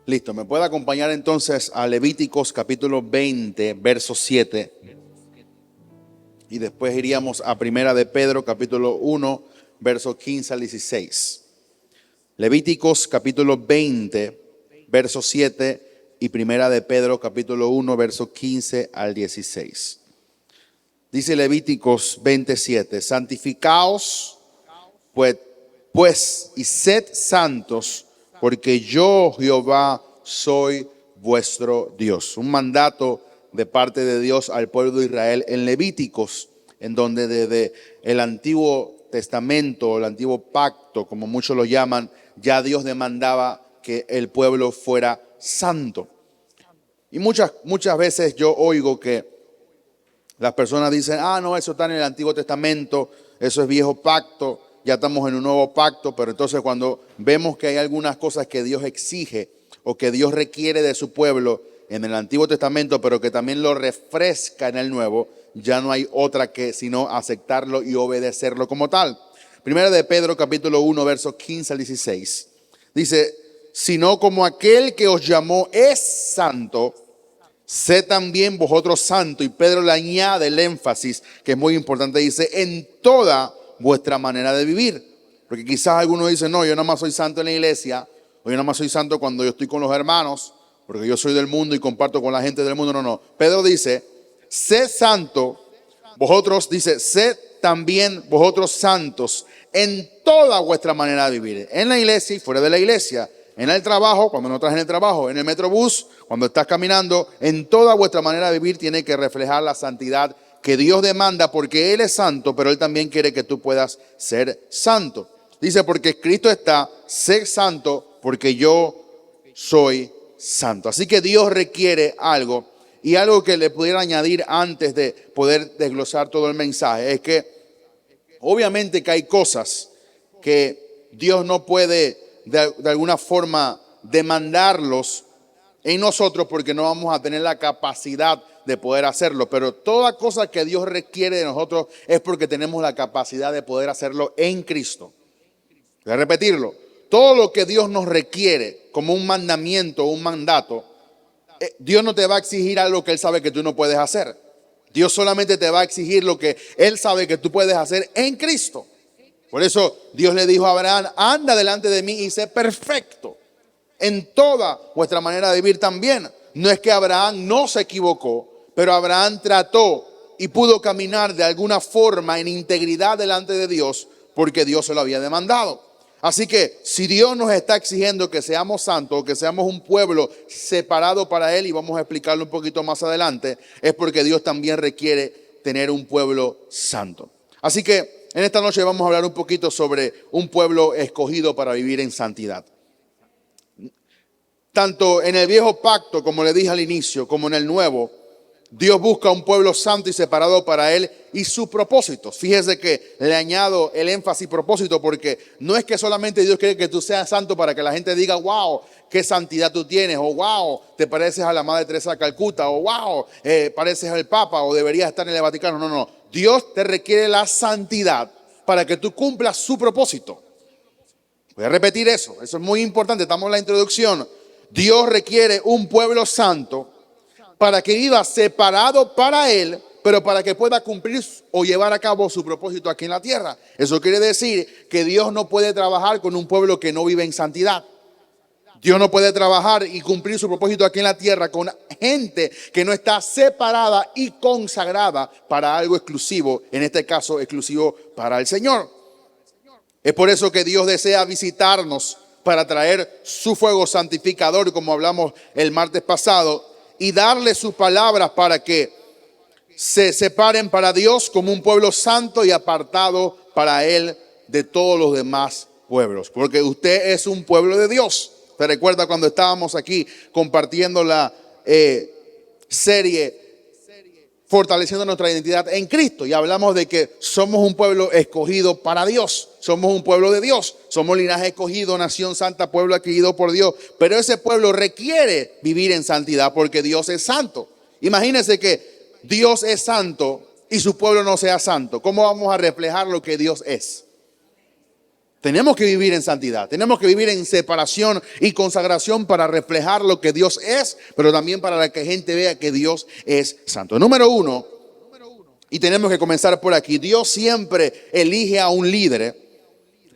Listo, ¿me puede acompañar entonces a Levíticos capítulo 20, verso 7? Y después iríamos a Primera de Pedro capítulo 1, verso 15 al 16. Levíticos capítulo 20, verso 7 y Primera de Pedro capítulo 1, verso 15 al 16. Dice Levíticos 27, santificaos pues y sed santos, porque yo Jehová soy vuestro Dios. Un mandato de parte de Dios al pueblo de Israel en Levíticos, en donde desde el Antiguo Testamento, el Antiguo Pacto, como muchos lo llaman, ya Dios demandaba que el pueblo fuera santo. Y muchas veces yo oigo que las personas dicen, no, eso está en el Antiguo Testamento, eso es viejo pacto, ya estamos en un nuevo pacto. Pero entonces cuando vemos que hay algunas cosas que Dios exige o que Dios requiere de su pueblo en el Antiguo Testamento, pero que también lo refresca en el Nuevo, ya no hay otra que sino aceptarlo y obedecerlo como tal. Primera de Pedro capítulo 1, versos 15 al 16. Dice, sino como aquel que os llamó es santo, sé también vosotros santos. Y Pedro le añade el énfasis que es muy importante. Dice, en toda vuestra manera de vivir. Porque quizás algunos dicen, no, yo nada más soy santo en la iglesia, o yo nada más soy santo cuando yo estoy con los hermanos, porque yo soy del mundo y comparto con la gente del mundo. No, no. Pedro dice, sé santo, vosotros, dice, sé también vosotros santos en toda vuestra manera de vivir. En la iglesia y fuera de la iglesia. En el trabajo, cuando no estás en el trabajo, en el metrobús, cuando estás caminando, en toda vuestra manera de vivir tiene que reflejar la santidad que Dios demanda, porque Él es santo, pero Él también quiere que tú puedas ser santo. Dice, porque Cristo está, sé santo, porque yo soy santo. Así que Dios requiere algo, y algo que le pudiera añadir antes de poder desglosar todo el mensaje, es que obviamente que hay cosas que Dios no puede de alguna forma demandarlos en nosotros, porque no vamos a tener la capacidad de poder hacerlo. Pero toda cosa que Dios requiere de nosotros es porque tenemos la capacidad de poder hacerlo en Cristo. Voy a repetirlo. Todo lo que Dios nos requiere como un mandamiento o un mandato, Dios no te va a exigir algo que Él sabe que tú no puedes hacer. Dios solamente te va a exigir lo que Él sabe que tú puedes hacer en Cristo. Por eso Dios le dijo a Abraham, anda delante de mí y sé perfecto en toda vuestra manera de vivir también. No es que Abraham no se equivocó, pero Abraham trató y pudo caminar de alguna forma en integridad delante de Dios, porque Dios se lo había demandado. Así que si Dios nos está exigiendo que seamos santos, que seamos un pueblo separado para Él, y vamos a explicarlo un poquito más adelante, es porque Dios también requiere tener un pueblo santo. Así que en esta noche vamos a hablar un poquito sobre un pueblo escogido para vivir en santidad. Tanto en el viejo pacto, como le dije al inicio, como en el nuevo, Dios busca un pueblo santo y separado para Él y sus propósitos. Fíjese que le añado el énfasis propósito, porque no es que solamente Dios quiere que tú seas santo para que la gente diga, wow, qué santidad tú tienes, o wow, te pareces a la Madre Teresa de Calcuta, o wow, pareces al Papa, o deberías estar en el Vaticano. No, no, Dios te requiere la santidad para que tú cumplas su propósito. Voy a repetir eso es muy importante, estamos en la introducción. Dios requiere un pueblo santo para que viva separado para Él, pero para que pueda cumplir o llevar a cabo su propósito aquí en la tierra. Eso quiere decir que Dios no puede trabajar con un pueblo que no vive en santidad. Dios no puede trabajar y cumplir su propósito aquí en la tierra con gente que no está separada y consagrada para algo exclusivo, en este caso exclusivo para el Señor. Es por eso que Dios desea visitarnos para traer su fuego santificador, como hablamos el martes pasado, y darle sus palabras para que se separen para Dios como un pueblo santo y apartado para Él de todos los demás pueblos. Porque usted es un pueblo de Dios. ¿Se recuerda cuando estábamos aquí compartiendo la serie Fortaleciendo nuestra identidad en Cristo? Y hablamos de que somos un pueblo escogido para Dios. Somos un pueblo de Dios. Somos linaje escogido, nación santa, pueblo adquirido por Dios. Pero ese pueblo requiere vivir en santidad porque Dios es santo. Imagínense que Dios es santo y su pueblo no sea santo. ¿Cómo vamos a reflejar lo que Dios es? Tenemos que vivir en santidad, tenemos que vivir en separación y consagración para reflejar lo que Dios es, pero también para que la gente vea que Dios es santo. Número uno, y tenemos que comenzar por aquí, Dios siempre elige a un líder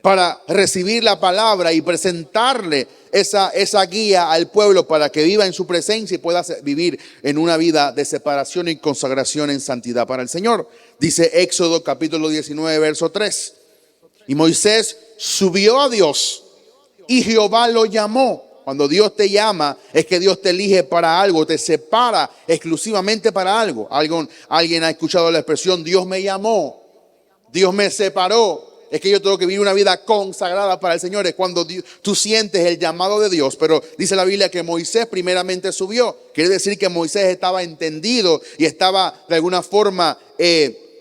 para recibir la palabra y presentarle esa guía al pueblo para que viva en su presencia y pueda vivir en una vida de separación y consagración en santidad para el Señor. Dice Éxodo capítulo 19, verso 3. Y Moisés subió a Dios y Jehová lo llamó. Cuando Dios te llama, es que Dios te elige para algo, te separa exclusivamente para algo. Alguien ha escuchado la expresión, Dios me llamó, Dios me separó. Es que yo tengo que vivir una vida consagrada para el Señor. Es cuando tú sientes el llamado de Dios. Pero dice la Biblia que Moisés primeramente subió. Quiere decir que Moisés estaba entendido y estaba de alguna forma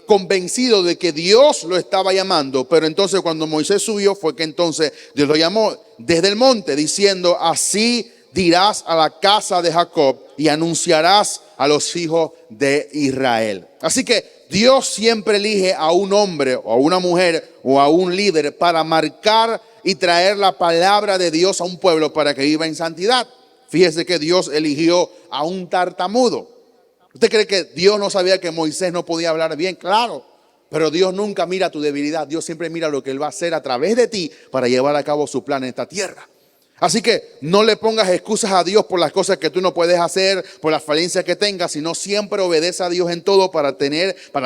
convencido de que Dios lo estaba llamando. Pero entonces cuando Moisés subió fue que entonces Dios lo llamó desde el monte diciendo: así dirás a la casa de Jacob y anunciarás a los hijos de Israel. Así que Dios siempre elige a un hombre o a una mujer o a un líder para marcar y traer la palabra de Dios a un pueblo para que viva en santidad. Fíjese que Dios eligió a un tartamudo. ¿Usted cree que Dios no sabía que Moisés no podía hablar bien? Claro, pero Dios nunca mira tu debilidad. Dios siempre mira lo que Él va a hacer a través de ti para llevar a cabo su plan en esta tierra. Así que no le pongas excusas a Dios por las cosas que tú no puedes hacer, por las falencias que tengas, sino siempre obedece a Dios en todo para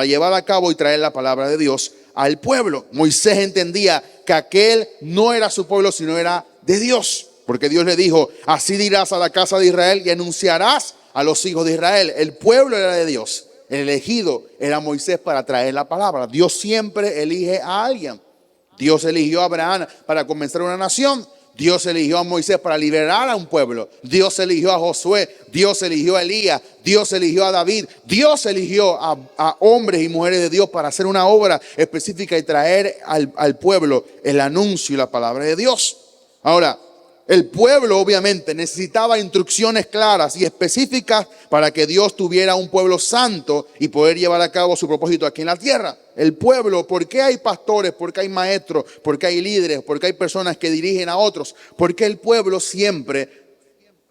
llevar a cabo y traer la palabra de Dios al pueblo. Moisés entendía que aquel no era su pueblo, sino era de Dios, porque Dios le dijo: así dirás a la casa de Israel y anunciarás a los hijos de Israel. El pueblo era de Dios, el elegido era Moisés para traer la palabra. Dios siempre elige a alguien. Dios eligió a Abraham para comenzar una nación. Dios eligió a Moisés para liberar a un pueblo. Dios eligió a Josué. Dios eligió a Elías. Dios eligió a David. Dios eligió a hombres y mujeres de Dios para hacer una obra específica y traer al pueblo el anuncio y la palabra de Dios. Ahora, el pueblo obviamente necesitaba instrucciones claras y específicas para que Dios tuviera un pueblo santo y poder llevar a cabo su propósito aquí en la tierra. El pueblo, ¿por qué hay pastores? ¿Por qué hay maestros? ¿Por qué hay líderes? ¿Por qué hay personas que dirigen a otros? Porque el pueblo siempre,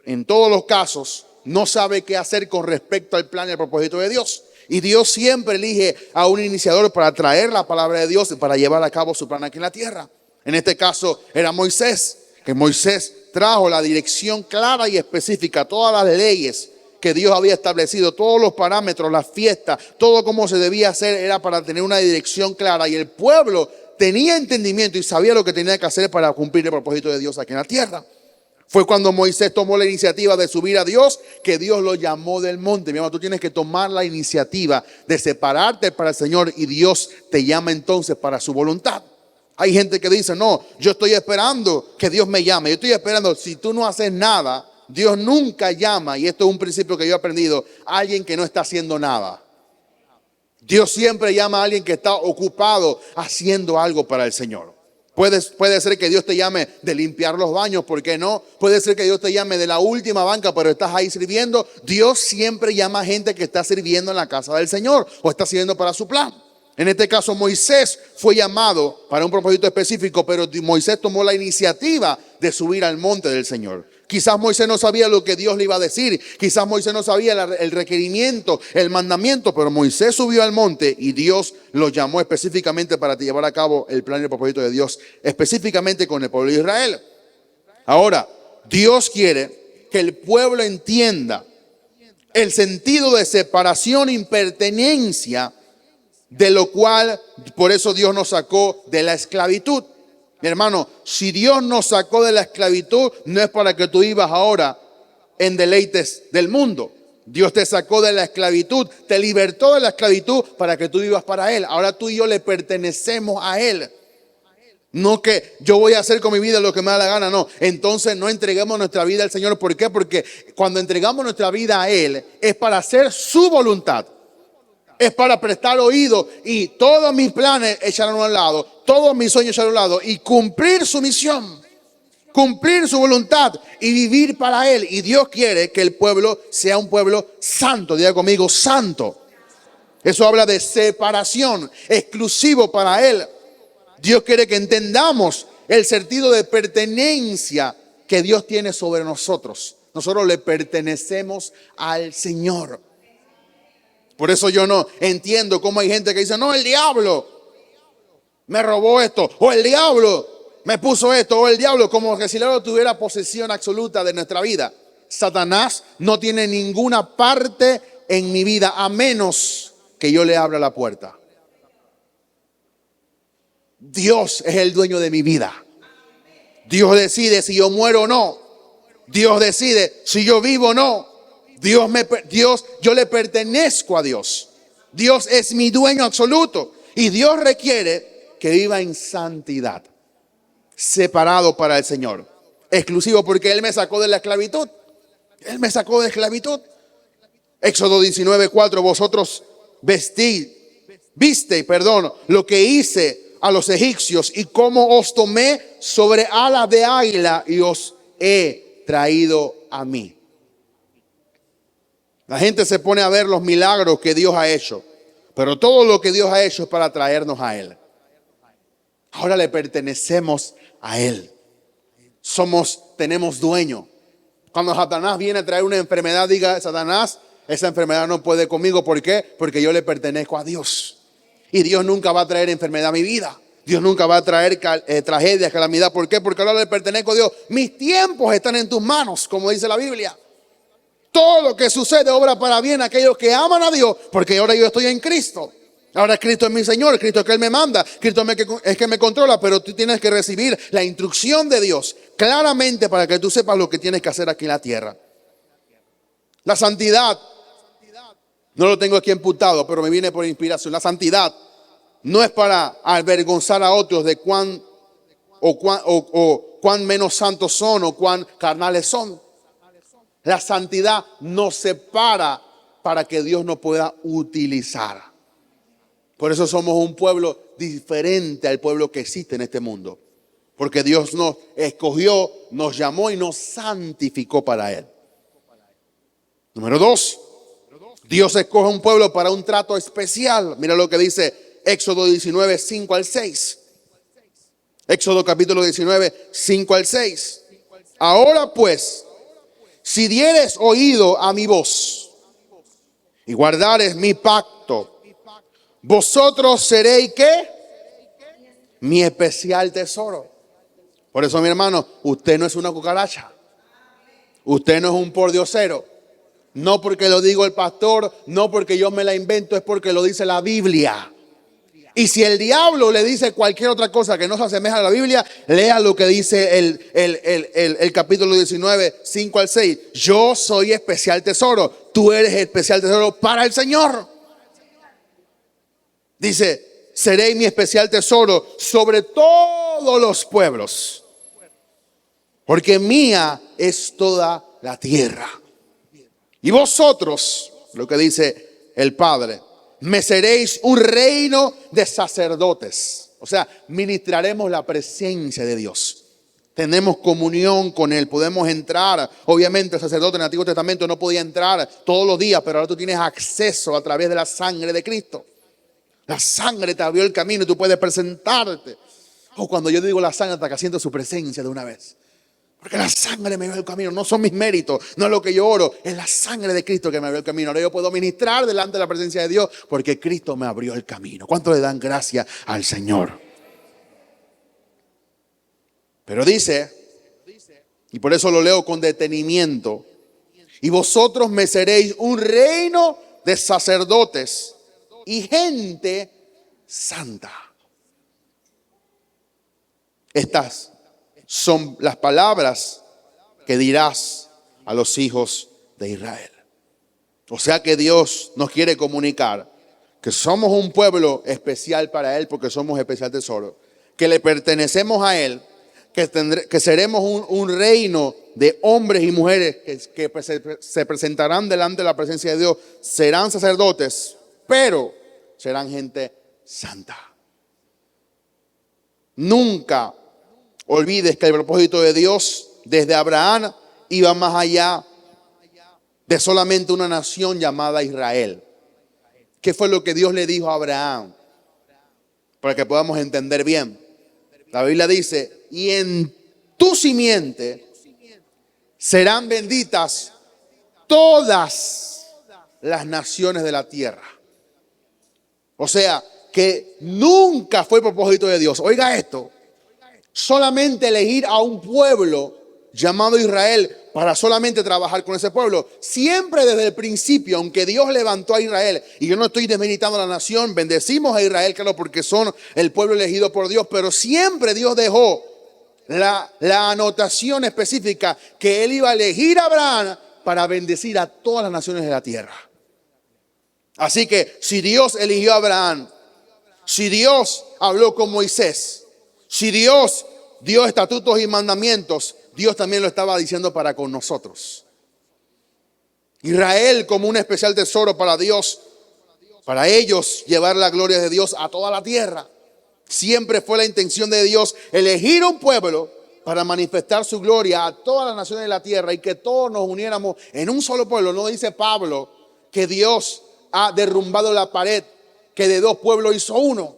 en todos los casos, no sabe qué hacer con respecto al plan y al propósito de Dios. Y Dios siempre elige a un iniciador para traer la palabra de Dios y para llevar a cabo su plan aquí en la tierra. En este caso era Moisés. Que Moisés trajo la dirección clara y específica, todas las leyes que Dios había establecido, todos los parámetros, las fiestas, todo como se debía hacer era para tener una dirección clara. Y el pueblo tenía entendimiento y sabía lo que tenía que hacer para cumplir el propósito de Dios aquí en la tierra. Fue cuando Moisés tomó la iniciativa de subir a Dios que Dios lo llamó del monte. Mi hermano, tú tienes que tomar la iniciativa de separarte para el Señor y Dios te llama entonces para su voluntad. Hay gente que dice: no, yo estoy esperando que Dios me llame. Yo estoy esperando. Si tú no haces nada, Dios nunca llama. Y esto es un principio que yo he aprendido: a alguien que no está haciendo nada. Dios siempre llama a alguien que está ocupado haciendo algo para el Señor. Puede ser que Dios te llame de limpiar los baños, ¿por qué no? Puede ser que Dios te llame de la última banca, pero estás ahí sirviendo. Dios siempre llama a gente que está sirviendo en la casa del Señor o está sirviendo para su plan. En este caso Moisés fue llamado para un propósito específico, pero Moisés tomó la iniciativa de subir al monte del Señor. Quizás Moisés no sabía lo que Dios le iba a decir, quizás Moisés no sabía el requerimiento, el mandamiento, pero Moisés subió al monte y Dios lo llamó específicamente para llevar a cabo el plan y el propósito de Dios, específicamente con el pueblo de Israel. Ahora, Dios quiere que el pueblo entienda el sentido de separación y pertenencia, de lo cual, por eso Dios nos sacó de la esclavitud. Mi hermano, si Dios nos sacó de la esclavitud, no es para que tú vivas ahora en deleites del mundo. Dios te sacó de la esclavitud, te libertó de la esclavitud para que tú vivas para Él. Ahora tú y yo le pertenecemos a Él. No que yo voy a hacer con mi vida lo que me da la gana, no. Entonces no entreguemos nuestra vida al Señor. ¿Por qué? Porque cuando entregamos nuestra vida a Él es para hacer su voluntad. Es para prestar oído y todos mis planes echarlos a un lado, todos mis sueños echarlos a un lado y cumplir su misión, cumplir su voluntad y vivir para Él. Y Dios quiere que el pueblo sea un pueblo santo. Diga conmigo, santo. Eso habla de separación, exclusivo para Él. Dios quiere que entendamos el sentido de pertenencia que Dios tiene sobre nosotros. Nosotros le pertenecemos al Señor. Por eso yo no entiendo cómo hay gente que dice, no, el diablo me robó esto, o el diablo me puso esto, o el diablo, como que si el diablo tuviera posesión absoluta de nuestra vida. Satanás no tiene ninguna parte en mi vida a menos que yo le abra la puerta. Dios es el dueño de mi vida. Dios decide si yo muero o no. Dios decide si yo vivo o no. Yo le pertenezco a Dios. Dios es mi dueño absoluto. Y Dios requiere que viva en santidad, separado para el Señor, exclusivo, porque Él me sacó de la esclavitud. Él me sacó de la esclavitud. Éxodo 19:4, vosotros viste, lo que hice a los egipcios y cómo os tomé sobre alas de águila y os he traído a mí. La gente se pone a ver los milagros que Dios ha hecho, pero todo lo que Dios ha hecho es para traernos a Él. Ahora le pertenecemos a Él. Tenemos dueño. Cuando Satanás viene a traer una enfermedad, diga, Satanás, esa enfermedad no puede conmigo. ¿Por qué? Porque yo le pertenezco a Dios. Y Dios nunca va a traer enfermedad a mi vida. Dios nunca va a traer tragedias, calamidad. ¿Por qué? Porque ahora le pertenezco a Dios. Mis tiempos están en tus manos, como dice la Biblia. Todo lo que sucede obra para bien a aquellos que aman a Dios, porque ahora yo estoy en Cristo. Ahora Cristo es mi Señor, Cristo es que Él me manda, Cristo es que me controla, pero tú tienes que recibir la instrucción de Dios claramente para que tú sepas lo que tienes que hacer aquí en la tierra. La santidad, no lo tengo aquí imputado, pero me viene por inspiración. La santidad no es para avergonzar a otros de cuán menos santos son o cuán carnales son. La santidad nos separa para que Dios nos pueda utilizar. Por eso somos un pueblo diferente al pueblo que existe en este mundo. Porque Dios nos escogió, nos llamó y nos santificó para Él. Número 2. Dios escoge un pueblo para un trato especial. Mira lo que dice Éxodo 19, 5 al 6. Éxodo capítulo 19, 5 al 6. Ahora pues, si dieres oído a mi voz y guardares mi pacto, vosotros seréis ¿qué? Mi especial tesoro. Por eso, mi hermano, usted no es una cucaracha. Usted no es un pordiosero. No porque lo digo el pastor, no porque yo me la invento, es porque lo dice la Biblia. Y si el diablo le dice cualquier otra cosa que no se asemeja a la Biblia, lea lo que dice el capítulo 19, 5 al 6. Yo soy especial tesoro. Tú eres especial tesoro para el Señor. Dice, seréis mi especial tesoro sobre todos los pueblos, porque mía es toda la tierra. Y vosotros, lo que dice el Padre, me seréis un reino de sacerdotes. O sea, ministraremos la presencia de Dios. Tenemos comunión con Él, podemos entrar. Obviamente el sacerdote en el Antiguo Testamento no podía entrar todos los días, pero ahora tú tienes acceso a través de la sangre de Cristo. La sangre te abrió el camino y tú puedes presentarte. Cuando yo digo la sangre, hasta que siento su presencia de una vez. Porque la sangre me abrió el camino. No son mis méritos, no es lo que yo oro. Es la sangre de Cristo que me abrió el camino. Ahora yo puedo ministrar delante de la presencia de Dios porque Cristo me abrió el camino. ¿Cuánto le dan gracias al Señor? Pero dice, y por eso lo leo con detenimiento, y vosotros me seréis un reino de sacerdotes y gente santa. Estas son las palabras que dirás a los hijos de Israel. O sea que Dios nos quiere comunicar que somos un pueblo especial para Él porque somos especial tesoro, que le pertenecemos a Él, que seremos un reino de hombres y mujeres que se presentarán delante de la presencia de Dios, serán sacerdotes, pero serán gente santa. Nunca olvides que el propósito de Dios desde Abraham iba más allá de solamente una nación llamada Israel. ¿Qué fue lo que Dios le dijo a Abraham? Para que podamos entender bien. La Biblia dice, y en tu simiente serán benditas todas las naciones de la tierra. O sea, que nunca fue propósito de Dios. Oiga esto, solamente elegir a un pueblo llamado Israel para solamente trabajar con ese pueblo. Siempre desde el principio, aunque Dios levantó a Israel, y yo no estoy desmeritando a la nación, bendecimos a Israel, claro, porque son el pueblo elegido por Dios, pero siempre Dios dejó la anotación específica que Él iba a elegir a Abraham para bendecir a todas las naciones de la tierra. Así que si Dios eligió a Abraham, si Dios habló con Moisés, si Dios dio estatutos y mandamientos, Dios también lo estaba diciendo para con nosotros. Israel como un especial tesoro para Dios, para ellos llevar la gloria de Dios a toda la tierra. Siempre fue la intención de Dios elegir un pueblo para manifestar su gloria a todas las naciones de la tierra y que todos nos uniéramos en un solo pueblo. No dice Pablo que Dios ha derrumbado la pared, que de dos pueblos hizo uno.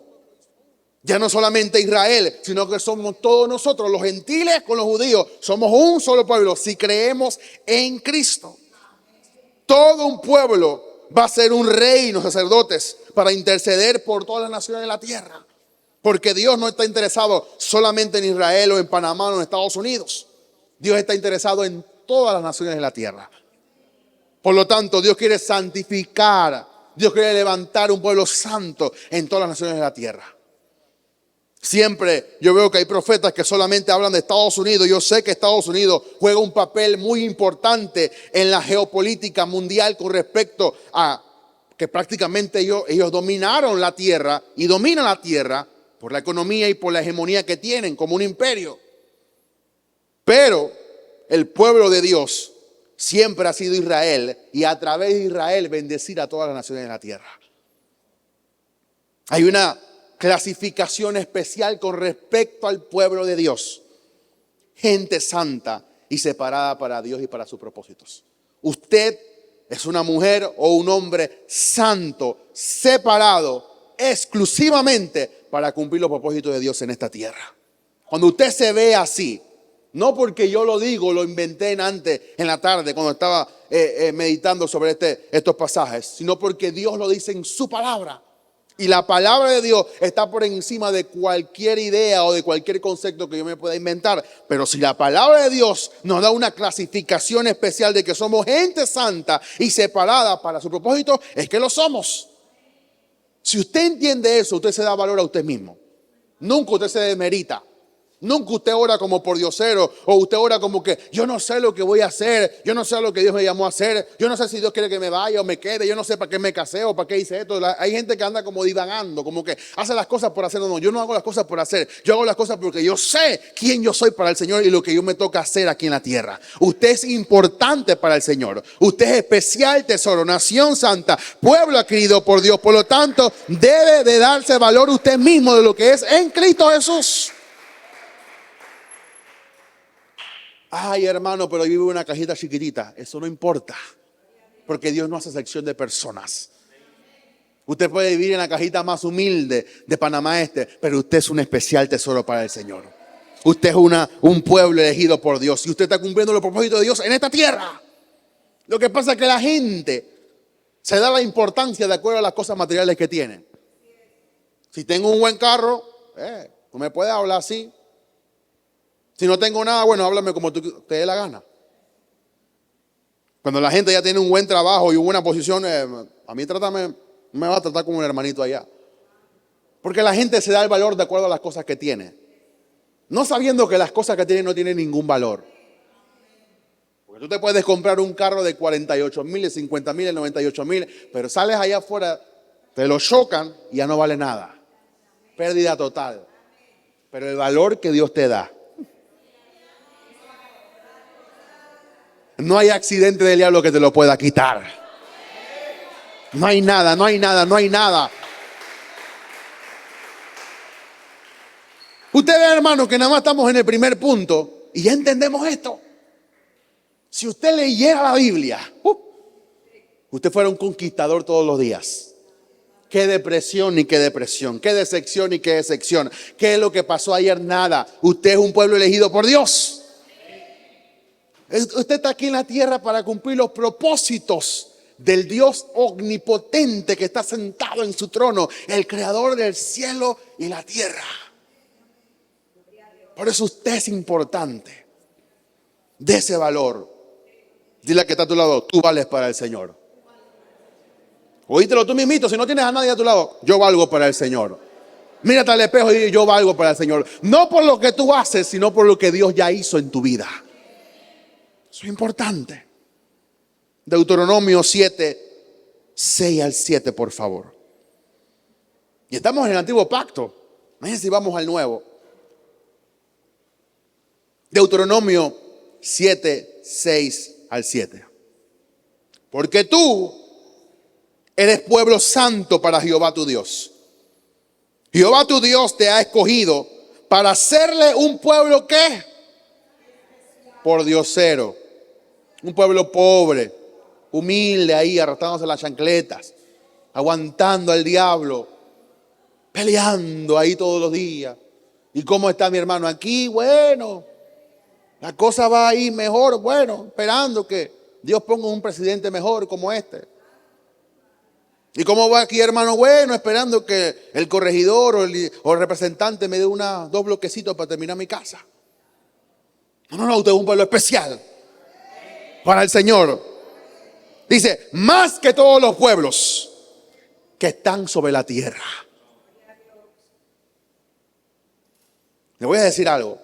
Ya no solamente Israel, sino que somos todos nosotros, los gentiles con los judíos. Somos un solo pueblo si creemos en Cristo. Todo un pueblo va a ser un reino, sacerdotes, para interceder por todas las naciones de la tierra. Porque Dios no está interesado solamente en Israel o en Panamá o en Estados Unidos. Dios está interesado en todas las naciones de la tierra. Por lo tanto, Dios quiere santificar, Dios quiere levantar un pueblo santo en todas las naciones de la tierra. Siempre yo veo que hay profetas que solamente hablan de Estados Unidos. Yo sé que Estados Unidos juega un papel muy importante en la geopolítica mundial con respecto a que prácticamente ellos dominaron la tierra y dominan la tierra por la economía y por la hegemonía que tienen como un imperio. Pero el pueblo de Dios siempre ha sido Israel y a través de Israel bendecir a todas las naciones de la tierra. Hay una clasificación especial con respecto al pueblo de Dios. Gente santa y separada para Dios y para sus propósitos. Usted es una mujer o un hombre santo, separado exclusivamente para cumplir los propósitos de Dios en esta tierra. Cuando usted se ve así, no porque yo lo digo, lo inventé antes en la tarde cuando estaba meditando sobre estos pasajes, sino porque Dios lo dice en su palabra. Y la palabra de Dios está por encima de cualquier idea o de cualquier concepto que yo me pueda inventar. Pero si la palabra de Dios nos da una clasificación especial de que somos gente santa y separada para su propósito, es que lo somos. Si usted entiende eso, usted se da valor a usted mismo. Nunca usted se demerita. Nunca usted ora como por diosero o usted ora como que yo no sé lo que voy a hacer, yo no sé lo que Dios me llamó a hacer, yo no sé si Dios quiere que me vaya o me quede, yo no sé para qué me casé o para qué hice esto. Hay gente que anda como divagando, como que hace las cosas por hacer. No, yo no hago las cosas por hacer, yo hago las cosas porque yo sé quién yo soy para el Señor y lo que yo me toca hacer aquí en la tierra. Usted es importante para el Señor, usted es especial tesoro, nación santa, pueblo adquirido por Dios. Por lo tanto, debe de darse valor usted mismo de lo que es en Cristo Jesús. Ay, hermano, pero yo vivo en una cajita chiquitita. Eso no importa, porque Dios no hace sección de personas. Usted puede vivir en la cajita más humilde de Panamá Este, pero usted es un especial tesoro para el Señor. Usted es un pueblo elegido por Dios y usted está cumpliendo los propósitos de Dios en esta tierra. Lo que pasa es que la gente se da la importancia de acuerdo a las cosas materiales que tiene. Si tengo un buen carro, tú me puedes hablar así. Si no tengo nada, bueno, háblame como te dé la gana. Cuando la gente ya tiene un buen trabajo y una buena posición, a mí me va a tratar como un hermanito allá. Porque la gente se da el valor de acuerdo a las cosas que tiene. No sabiendo que las cosas que tiene no tienen ningún valor. Porque tú te puedes comprar un carro de 48,000, de 50,000, de 98,000, pero sales allá afuera, te lo chocan y ya no vale nada. Pérdida total. Pero el valor que Dios te da, no hay accidente del diablo que te lo pueda quitar. No hay nada, no hay nada, no hay nada. Usted ve, hermano, que nada más estamos en el primer punto y ya entendemos esto. Si usted leyera la Biblia, usted fuera un conquistador todos los días. Qué depresión ni qué depresión, qué decepción ni qué decepción. ¿Qué es lo que pasó ayer? Nada. Usted es un pueblo elegido por Dios. Usted está aquí en la tierra para cumplir los propósitos del Dios omnipotente que está sentado en su trono, el creador del cielo y la tierra. Por eso usted es importante. De ese valor. Dile al que está a tu lado, tú vales para el Señor. Oítelo tú mismito, si no tienes a nadie a tu lado, yo valgo para el Señor. Mírate al espejo y di, yo valgo para el Señor. No por lo que tú haces, sino por lo que Dios ya hizo en tu vida. Eso es importante. Deuteronomio 7, 6 al 7, por favor. Y estamos en el antiguo pacto. Imagínense si vamos al nuevo. Deuteronomio 7, 6 al 7. Porque tú eres pueblo santo para Jehová tu Dios. Jehová tu Dios te ha escogido para hacerle un pueblo ¿qué? Por diosero. Un pueblo pobre, humilde ahí, arrastrándose las chancletas, aguantando al diablo, peleando ahí todos los días. ¿Y cómo está mi hermano? Aquí, bueno, la cosa va ahí mejor, bueno, esperando que Dios ponga un presidente mejor como este. ¿Y cómo va aquí, hermano? Bueno, esperando que el corregidor o el representante me dé dos bloquecitos para terminar mi casa. No, usted es un pueblo especial para el Señor. Dice, más que todos los pueblos que están sobre la tierra. Le voy a decir algo.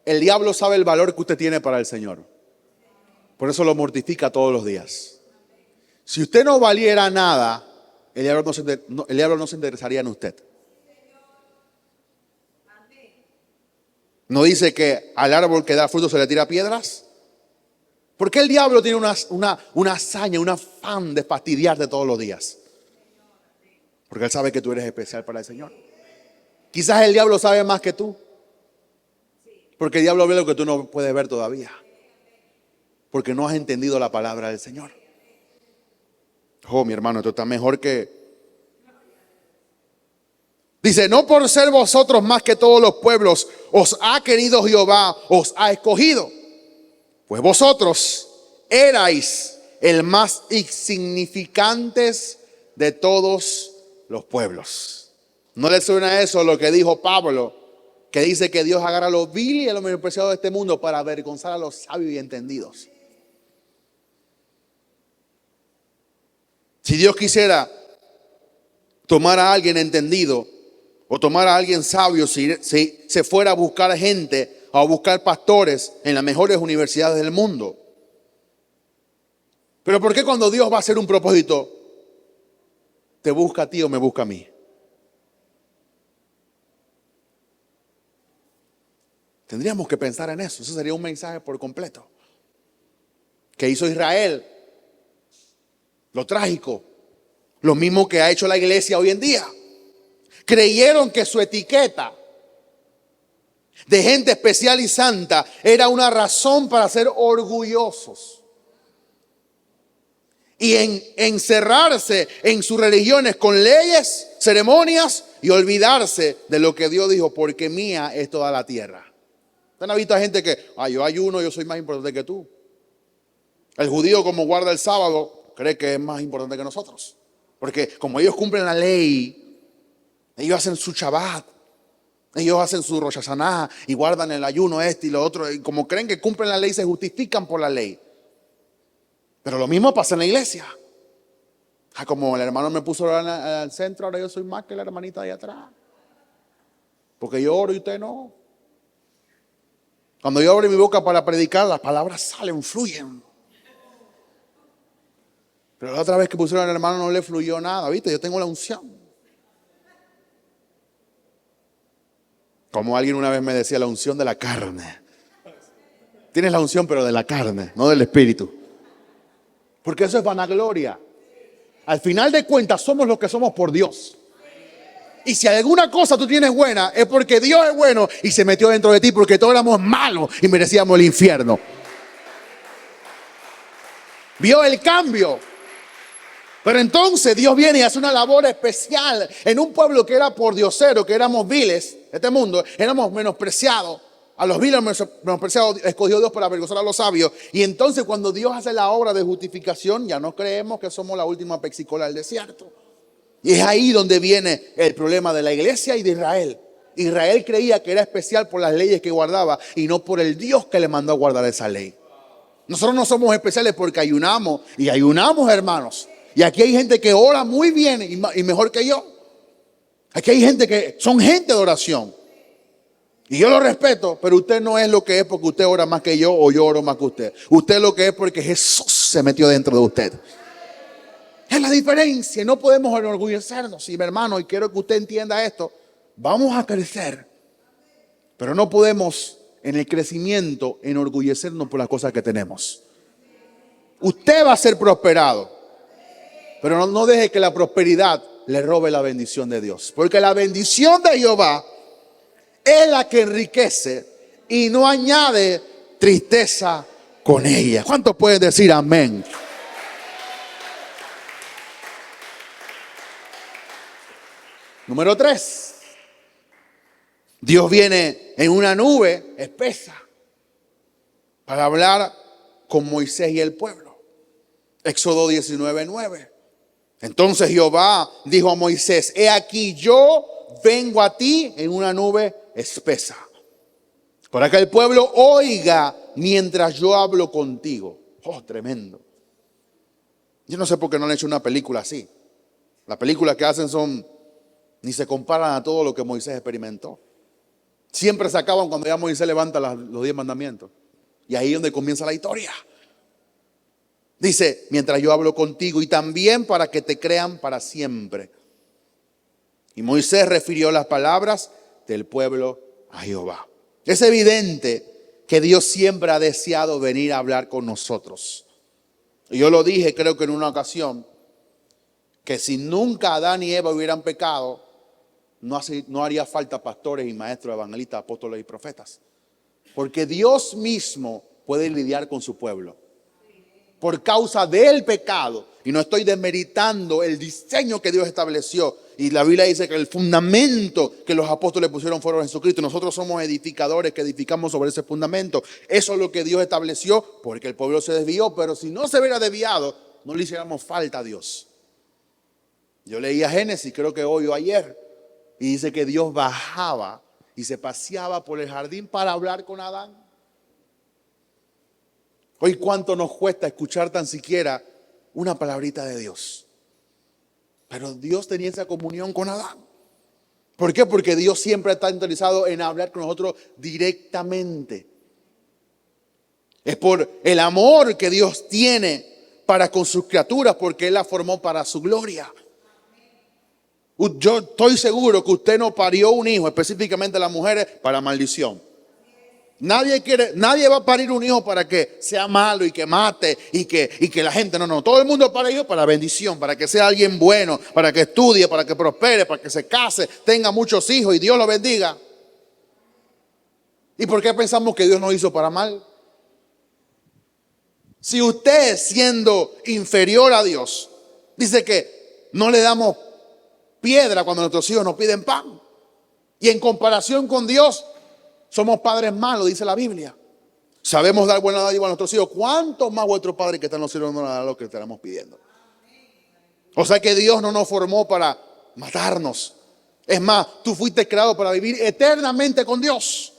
El diablo sabe el valor que usted tiene para el Señor. Por eso lo mortifica todos los días. Si usted no valiera nada, el diablo no se interesaría en usted. ¿No dice que al árbol que da fruto se le tira piedras? ¿Por qué el diablo tiene una hazaña, un afán de fastidiarte todos los días? Porque él sabe que tú eres especial para el Señor. Quizás el diablo sabe más que tú. Porque el diablo ve lo que tú no puedes ver todavía. Porque no has entendido la palabra del Señor. Oh, mi hermano, esto está mejor que... Dice, no por ser vosotros más que todos los pueblos, os ha querido Jehová, os ha escogido. Pues vosotros erais el más insignificantes de todos los pueblos. ¿No le suena eso lo que dijo Pablo? Que dice que Dios agarra a los vil y a los menospreciados de este mundo para avergonzar a los sabios y entendidos. Si Dios quisiera tomar a alguien entendido o tomar a alguien sabio, si se fuera a buscar gente o a buscar pastores en las mejores universidades del mundo. Pero ¿por qué cuando Dios va a hacer un propósito, te busca a ti o me busca a mí? Tendríamos que pensar en eso. Eso sería un mensaje por completo. ¿Qué hizo Israel? Lo trágico. Lo mismo que ha hecho la iglesia hoy en día. Creyeron que su etiqueta de gente especial y santa era una razón para ser orgullosos. Y encerrarse en sus religiones con leyes, ceremonias y olvidarse de lo que Dios dijo, porque mía es toda la tierra. ¿Usted no ha visto a gente que, yo ayuno, yo soy más importante que tú? El judío, como guarda el sábado, cree que es más importante que nosotros. Porque como ellos cumplen la ley, ellos hacen su Shabbat, ellos hacen su Rosh Hashanah y guardan el ayuno y lo otro. Y como creen que cumplen la ley, se justifican por la ley. Pero lo mismo pasa en la iglesia. Como el hermano me puso al centro, ahora yo soy más que la hermanita de atrás. Porque yo oro y usted no. Cuando yo abro mi boca para predicar, las palabras salen, fluyen. Pero la otra vez que pusieron al hermano no le fluyó nada, ¿viste? Yo tengo la unción. Como alguien una vez me decía, la unción de la carne. Tienes la unción, pero de la carne, no del espíritu. Porque eso es vanagloria. Al final de cuentas, somos los que somos por Dios. Y si alguna cosa tú tienes buena, es porque Dios es bueno y se metió dentro de ti, porque todos éramos malos y merecíamos el infierno. ¿Vio el cambio? Pero entonces Dios viene y hace una labor especial en un pueblo que era pordiosero, que éramos viles, este mundo, éramos menospreciados. A los viles menospreciados escogió Dios para avergonzar a los sabios. Y entonces cuando Dios hace la obra de justificación, ya no creemos que somos la última pexicola del desierto. Y es ahí donde viene el problema de la iglesia y de Israel. Israel creía que era especial por las leyes que guardaba y no por el Dios que le mandó a guardar esa ley. Nosotros no somos especiales porque ayunamos, y ayunamos, hermanos. Y aquí hay gente que ora muy bien y mejor que yo. Aquí hay gente que son gente de oración. Y yo lo respeto, pero usted no es lo que es porque usted ora más que yo o yo oro más que usted. Usted lo que es porque Jesús se metió dentro de usted. Es la diferencia. No podemos enorgullecernos. Y mi hermano, y quiero que usted entienda esto, vamos a crecer. Pero no podemos en el crecimiento enorgullecernos por las cosas que tenemos. Usted va a ser prosperado. Pero no deje que la prosperidad le robe la bendición de Dios. Porque la bendición de Jehová es la que enriquece y no añade tristeza con ella. ¿Cuántos pueden decir amén? Número 3. Dios viene en una nube espesa para hablar con Moisés y el pueblo. Éxodo 19:9. Entonces Jehová dijo a Moisés: he aquí yo vengo a ti en una nube espesa, para que el pueblo oiga mientras yo hablo contigo. Oh, tremendo. Yo no sé por qué no han hecho una película así. Las películas que hacen ni se comparan a todo lo que Moisés experimentó. Siempre se acaban cuando ya Moisés levanta los 10 mandamientos. Y ahí es donde comienza la historia. Dice, mientras yo hablo contigo, y también para que te crean para siempre. Y Moisés refirió las palabras del pueblo a Jehová. Es evidente que Dios siempre ha deseado venir a hablar con nosotros. Y yo lo dije, creo que en una ocasión, que si nunca Adán y Eva hubieran pecado, no haría falta pastores y maestros, evangelistas, apóstoles y profetas. Porque Dios mismo puede lidiar con su pueblo. Por causa del pecado. Y no estoy desmeritando el diseño que Dios estableció. Y la Biblia dice que el fundamento que los apóstoles pusieron fueron Jesucristo. Nosotros somos edificadores que edificamos sobre ese fundamento. Eso es lo que Dios estableció porque el pueblo se desvió. Pero si no se hubiera desviado, no le hiciéramos falta a Dios. Yo leía Génesis, creo que hoy o ayer. Y dice que Dios bajaba y se paseaba por el jardín para hablar con Adán. Hoy cuánto nos cuesta escuchar tan siquiera una palabrita de Dios. Pero Dios tenía esa comunión con Adán. ¿Por qué? Porque Dios siempre está interesado en hablar con nosotros directamente. Es por el amor que Dios tiene para con sus criaturas, porque Él las formó para su gloria. Yo estoy seguro que usted no parió un hijo, específicamente las mujeres, para maldición. Nadie va a parir un hijo para que sea malo y que mate y que la gente, no. Todo el mundo para hijos para bendición, para que sea alguien bueno, para que estudie, para que prospere, para que se case, tenga muchos hijos y Dios lo bendiga. ¿Y por qué pensamos que Dios nos hizo para mal? Si usted, siendo inferior a Dios, dice que no le damos piedra cuando nuestros hijos nos piden pan, y en comparación con Dios somos padres malos, dice la Biblia. Sabemos dar buena dádiva a nuestros hijos. ¿Cuánto más vuestro Padre que está en los cielos no nos dará lo que estaremos pidiendo? O sea que Dios no nos formó para matarnos. Es más, tú fuiste creado para vivir eternamente con Dios.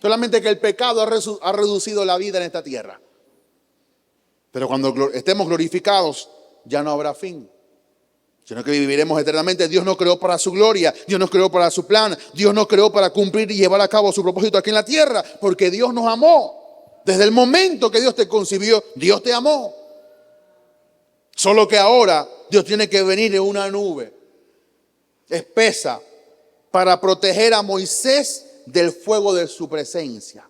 Solamente que el pecado ha reducido la vida en esta tierra. Pero cuando estemos glorificados, ya no habrá fin, sino que viviremos eternamente. Dios nos creó para su gloria, Dios nos creó para su plan, Dios nos creó para cumplir y llevar a cabo su propósito aquí en la tierra, porque Dios nos amó. Desde el momento que Dios te concibió, Dios te amó. Solo que ahora Dios tiene que venir en una nube espesa para proteger a Moisés del fuego de su presencia.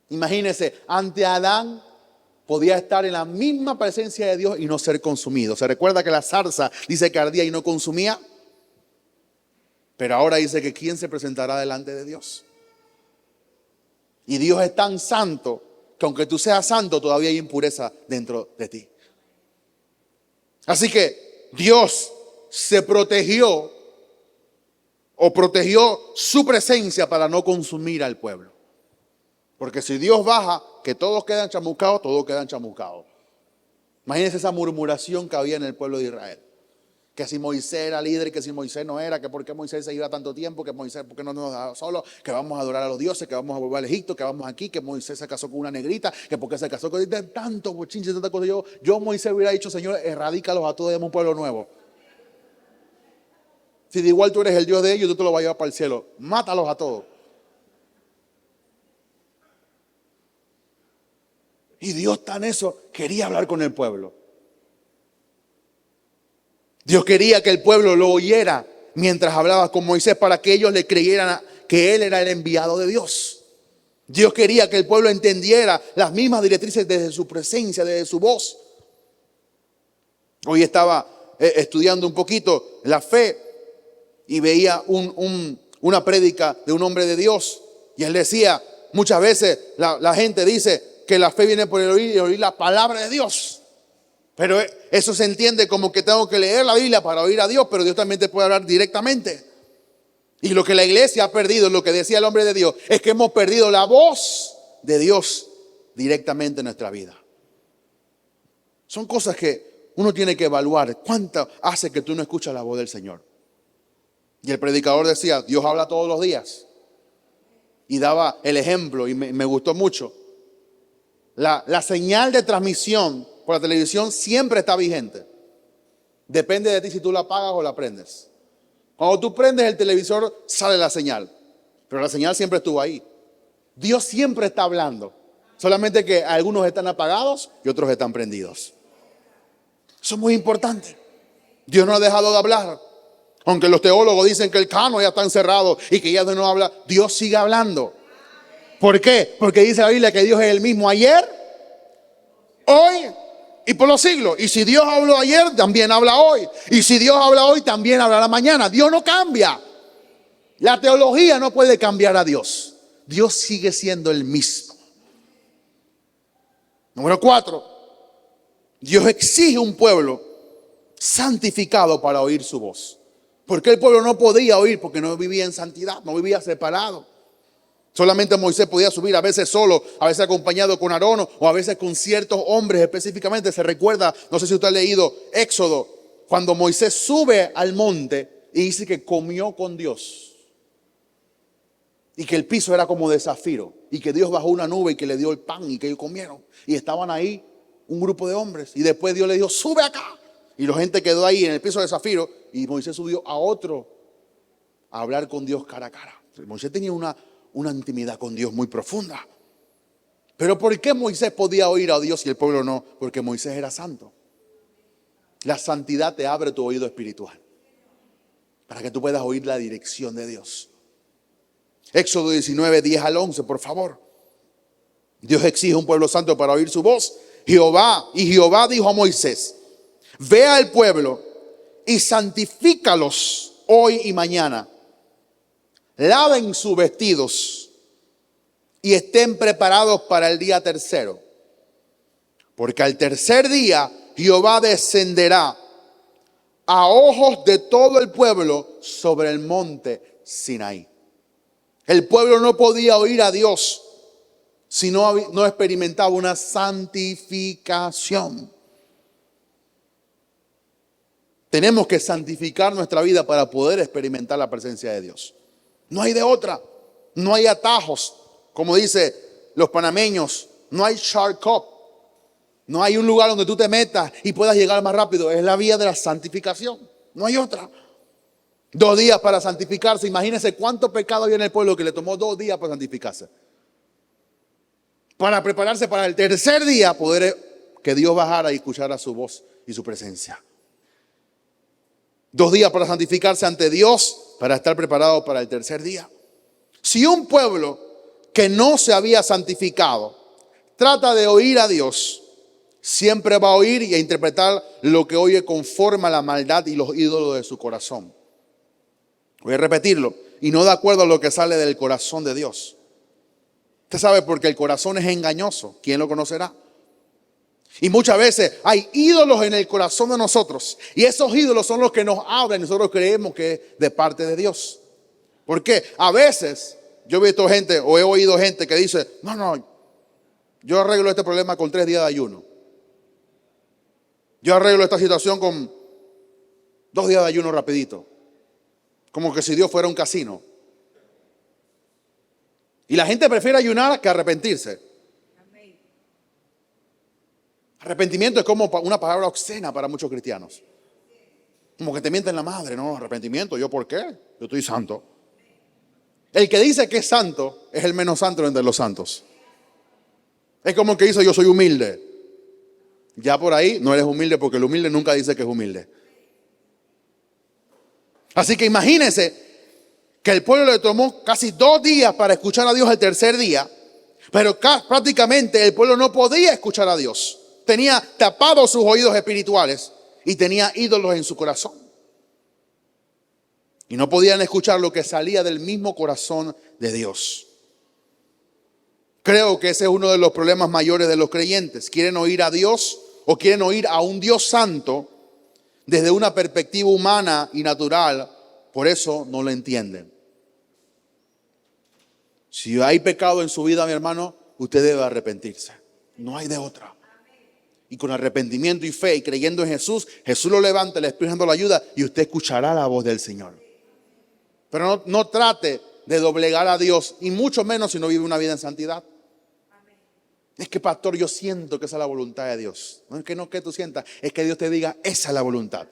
Imagínense, ante Adán podía estar en la misma presencia de Dios y no ser consumido. ¿Se recuerda que la zarza dice que ardía y no consumía? Pero ahora dice que ¿quién se presentará delante de Dios? Y Dios es tan santo que aunque tú seas santo, todavía hay impureza dentro de ti. Así que Dios se protegió o protegió su presencia para no consumir al pueblo. Porque si Dios baja, que todos quedan chamuscados, todos quedan chamuscados. Imagínense esa murmuración que había en el pueblo de Israel. Que si Moisés era líder, que si Moisés no era, que por qué Moisés se iba tanto tiempo, que Moisés por qué no nos dejaba solo, que vamos a adorar a los dioses, que vamos a volver al Egipto, que vamos aquí, que Moisés se casó con una negrita, que por qué se casó con tanto bochinche, tanta cosa. Yo Moisés hubiera dicho, Señor, erradícalos a todos, dame un pueblo nuevo. Si de igual tú eres el Dios de ellos, tú te los vas a llevar para el cielo. Mátalos a todos. Y Dios tan eso quería hablar con el pueblo. Dios quería que el pueblo lo oyera mientras hablaba con Moisés para que ellos le creyeran que él era el enviado de Dios. Dios quería que el pueblo entendiera las mismas directrices desde su presencia, desde su voz. Hoy estaba estudiando un poquito la fe y veía una prédica de un hombre de Dios. Y él decía, muchas veces la gente dice que la fe viene por el oír y oír la palabra de Dios. Pero eso se entiende como que tengo que leer la Biblia para oír a Dios, pero Dios también te puede hablar directamente. Y lo que la iglesia ha perdido, lo que decía el hombre de Dios, es que hemos perdido la voz de Dios directamente en nuestra vida. Son cosas que uno tiene que evaluar. ¿Cuánto hace que tú no escuchas la voz del Señor? Y el predicador decía, Dios habla todos los días. Y daba el ejemplo y me gustó mucho. La señal de transmisión por la televisión siempre está vigente. Depende de ti si tú la apagas o la prendes. Cuando tú prendes el televisor sale la señal, pero la señal siempre estuvo ahí. Dios siempre está hablando, solamente que algunos están apagados y otros están prendidos. Eso es muy importante. Dios no ha dejado de hablar. Aunque los teólogos dicen que el canon ya está encerrado y que ya no habla, Dios sigue hablando. ¿Por qué? Porque dice la Biblia que Dios es el mismo ayer, hoy y por los siglos. Y si Dios habló ayer, también habla hoy. Y si Dios habla hoy, también hablará mañana. Dios no cambia. La teología no puede cambiar a Dios. Dios sigue siendo el mismo. Número 4. Dios exige un pueblo santificado para oír su voz. Porque el pueblo no podía oír porque no vivía en santidad, no vivía separado. Solamente Moisés podía subir, a veces solo, a veces acompañado con Aarón o a veces con ciertos hombres específicamente. Se recuerda, no sé si usted ha leído Éxodo, cuando Moisés sube al monte y dice que comió con Dios. Y que el piso era como de zafiro. Y que Dios bajó una nube y que le dio el pan y que ellos comieron. Y estaban ahí un grupo de hombres. Y después Dios le dijo, sube acá. Y la gente quedó ahí en el piso de zafiro. Y Moisés subió a otro a hablar con Dios cara a cara. Moisés tenía una intimidad con Dios muy profunda. Pero ¿por qué Moisés podía oír a Dios y el pueblo no? Porque Moisés era santo. La santidad te abre tu oído espiritual para que tú puedas oír la dirección de Dios. Éxodo 19, 10 al 11, por favor. Dios exige un pueblo santo para oír su voz. Jehová dijo a Moisés, ve al pueblo y santifícalos hoy y mañana. Laven sus vestidos y estén preparados para el día tercero. Porque al tercer día Jehová descenderá a ojos de todo el pueblo sobre el monte Sinaí. El pueblo no podía oír a Dios si no experimentaba una santificación. Tenemos que santificar nuestra vida para poder experimentar la presencia de Dios. No hay de otra. No hay atajos. Como dicen los panameños, no hay shortcut. No hay un lugar donde tú te metas y puedas llegar más rápido. Es la vía de la santificación. No hay otra. 2 días para santificarse. Imagínense cuánto pecado había en el pueblo que le tomó 2 días para santificarse. Para prepararse para el tercer día poder que Dios bajara y escuchara su voz y su presencia. 2 días para santificarse ante Dios, para estar preparado para el tercer día. Si un pueblo que no se había santificado trata de oír a Dios, siempre va a oír y a interpretar lo que oye conforme a la maldad y los ídolos de su corazón. Voy a repetirlo. Y no de acuerdo a lo que sale del corazón de Dios. Usted sabe, porque el corazón es engañoso. ¿Quién lo conocerá? Y muchas veces hay ídolos en el corazón de nosotros. Y esos ídolos son los que nos hablan y nosotros creemos que es de parte de Dios. Porque a veces yo he visto gente o he oído gente que dice, no, yo arreglo este problema con 3 días de ayuno. Yo arreglo esta situación con 2 días de ayuno rapidito. Como que si Dios fuera un casino. Y la gente prefiere ayunar que arrepentirse. Arrepentimiento es como una palabra obscena para muchos cristianos. Como que te mienten la madre, no, arrepentimiento, ¿yo por qué? Yo estoy santo. El que dice que es santo es el menos santo entre los santos. Es como el que dice yo soy humilde. Ya por ahí no eres humilde porque el humilde nunca dice que es humilde. Así que imagínense que el pueblo le tomó casi 2 días para escuchar a Dios el tercer día, pero prácticamente el pueblo no podía escuchar a Dios. Tenía tapados sus oídos espirituales y tenía ídolos en su corazón. Y no podían escuchar lo que salía del mismo corazón de Dios. Creo que ese es uno de los problemas mayores de los creyentes. Quieren oír a Dios o quieren oír a un Dios santo desde una perspectiva humana y natural. Por eso no lo entienden. Si hay pecado en su vida, mi hermano, usted debe arrepentirse. No hay de otra. Y con arrepentimiento y fe y creyendo en Jesús, Jesús lo levanta, el Espíritu Santo lo ayuda y usted escuchará la voz del Señor. Pero no trate de doblegar a Dios y mucho menos si no vive una vida en santidad. Es que pastor, yo siento que esa es la voluntad de Dios. No es que tú sientas, es que Dios te diga, esa es la voluntad.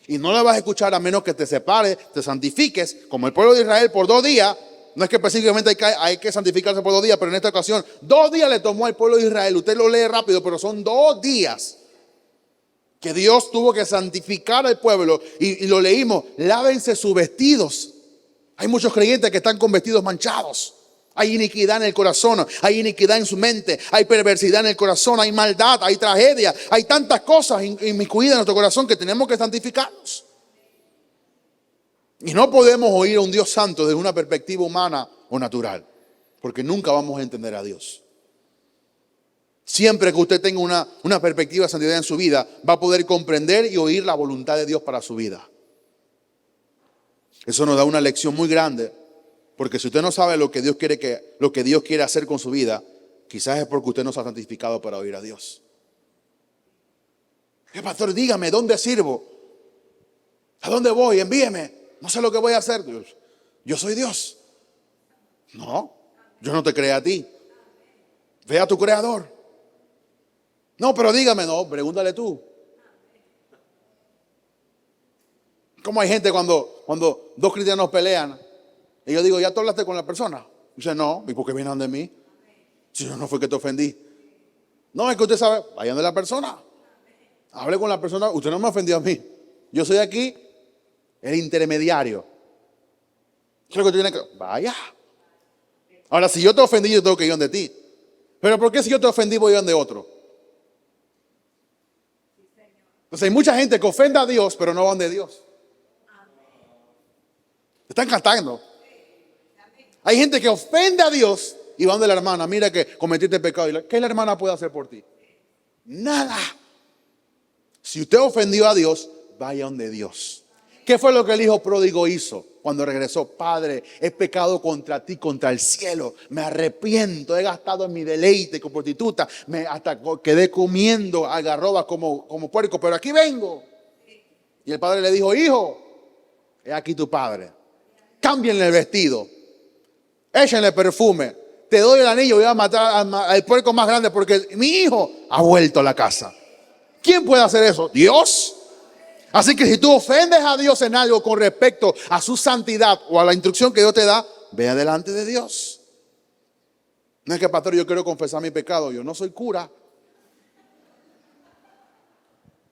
Y no la vas a escuchar a menos que te separes, te santifiques, como el pueblo de Israel por 2 días. No es que específicamente hay que santificarse por 2 días, pero en esta ocasión 2 días le tomó al pueblo de Israel. Usted lo lee rápido, pero son 2 días que Dios tuvo que santificar al pueblo. Y lo leímos, lávense sus vestidos. Hay muchos creyentes que están con vestidos manchados. Hay iniquidad en el corazón, hay iniquidad en su mente, hay perversidad en el corazón, hay maldad, hay tragedia, hay tantas cosas inmiscuidas en nuestro corazón que tenemos que santificarnos. Y no podemos oír a un Dios santo desde una perspectiva humana o natural, porque nunca vamos a entender a Dios. Siempre que usted tenga una perspectiva de santidad en su vida, va a poder comprender y oír la voluntad de Dios para su vida. Eso nos da una lección muy grande, porque si usted no sabe lo que Dios quiere hacer con su vida, quizás es porque usted no se ha santificado para oír a Dios. Pastor, dígame, ¿dónde sirvo? ¿A dónde voy? Envíeme. No sé lo que voy a hacer. Yo soy Dios. No, yo no te creé a ti. Ve a tu creador. No, pero dígame, no, pregúntale tú. ¿Cómo hay gente cuando 2 cristianos pelean? Y yo digo, ¿ya tú hablaste con la persona? Dice, no, ¿y por qué vienen de mí? Si no fue que te ofendí. No, es que usted sabe, vayan de la persona. Hable con la persona, usted no me ofendió a mí. Yo soy aquí el intermediario. Creo que tú tienes que, vaya. Ahora, si yo te ofendí, yo tengo que ir donde ti. Pero ¿por qué si yo te ofendí voy a donde otro? Entonces hay mucha gente que ofende a Dios, pero no va donde Dios. Están cantando. Hay gente que ofende a Dios y va donde la hermana. Mira que cometiste pecado. ¿Qué la hermana puede hacer por ti? Nada. Si usted ofendió a Dios, vaya donde Dios. ¿Qué fue lo que el hijo pródigo hizo cuando regresó? Padre, he pecado contra ti, contra el cielo. Me arrepiento, he gastado en mi deleite con prostituta. Hasta quedé comiendo algarrobas como puerco, pero aquí vengo. Y el padre le dijo, hijo, he aquí tu padre. Cámbienle el vestido. Échenle perfume. Te doy el anillo, voy a matar al puerco más grande porque mi hijo ha vuelto a la casa. ¿Quién puede hacer eso? Dios. Así que si tú ofendes a Dios en algo con respecto a su santidad o a la instrucción que Dios te da, ve adelante de Dios. No es que, pastor, yo quiero confesar mi pecado. Yo no soy cura.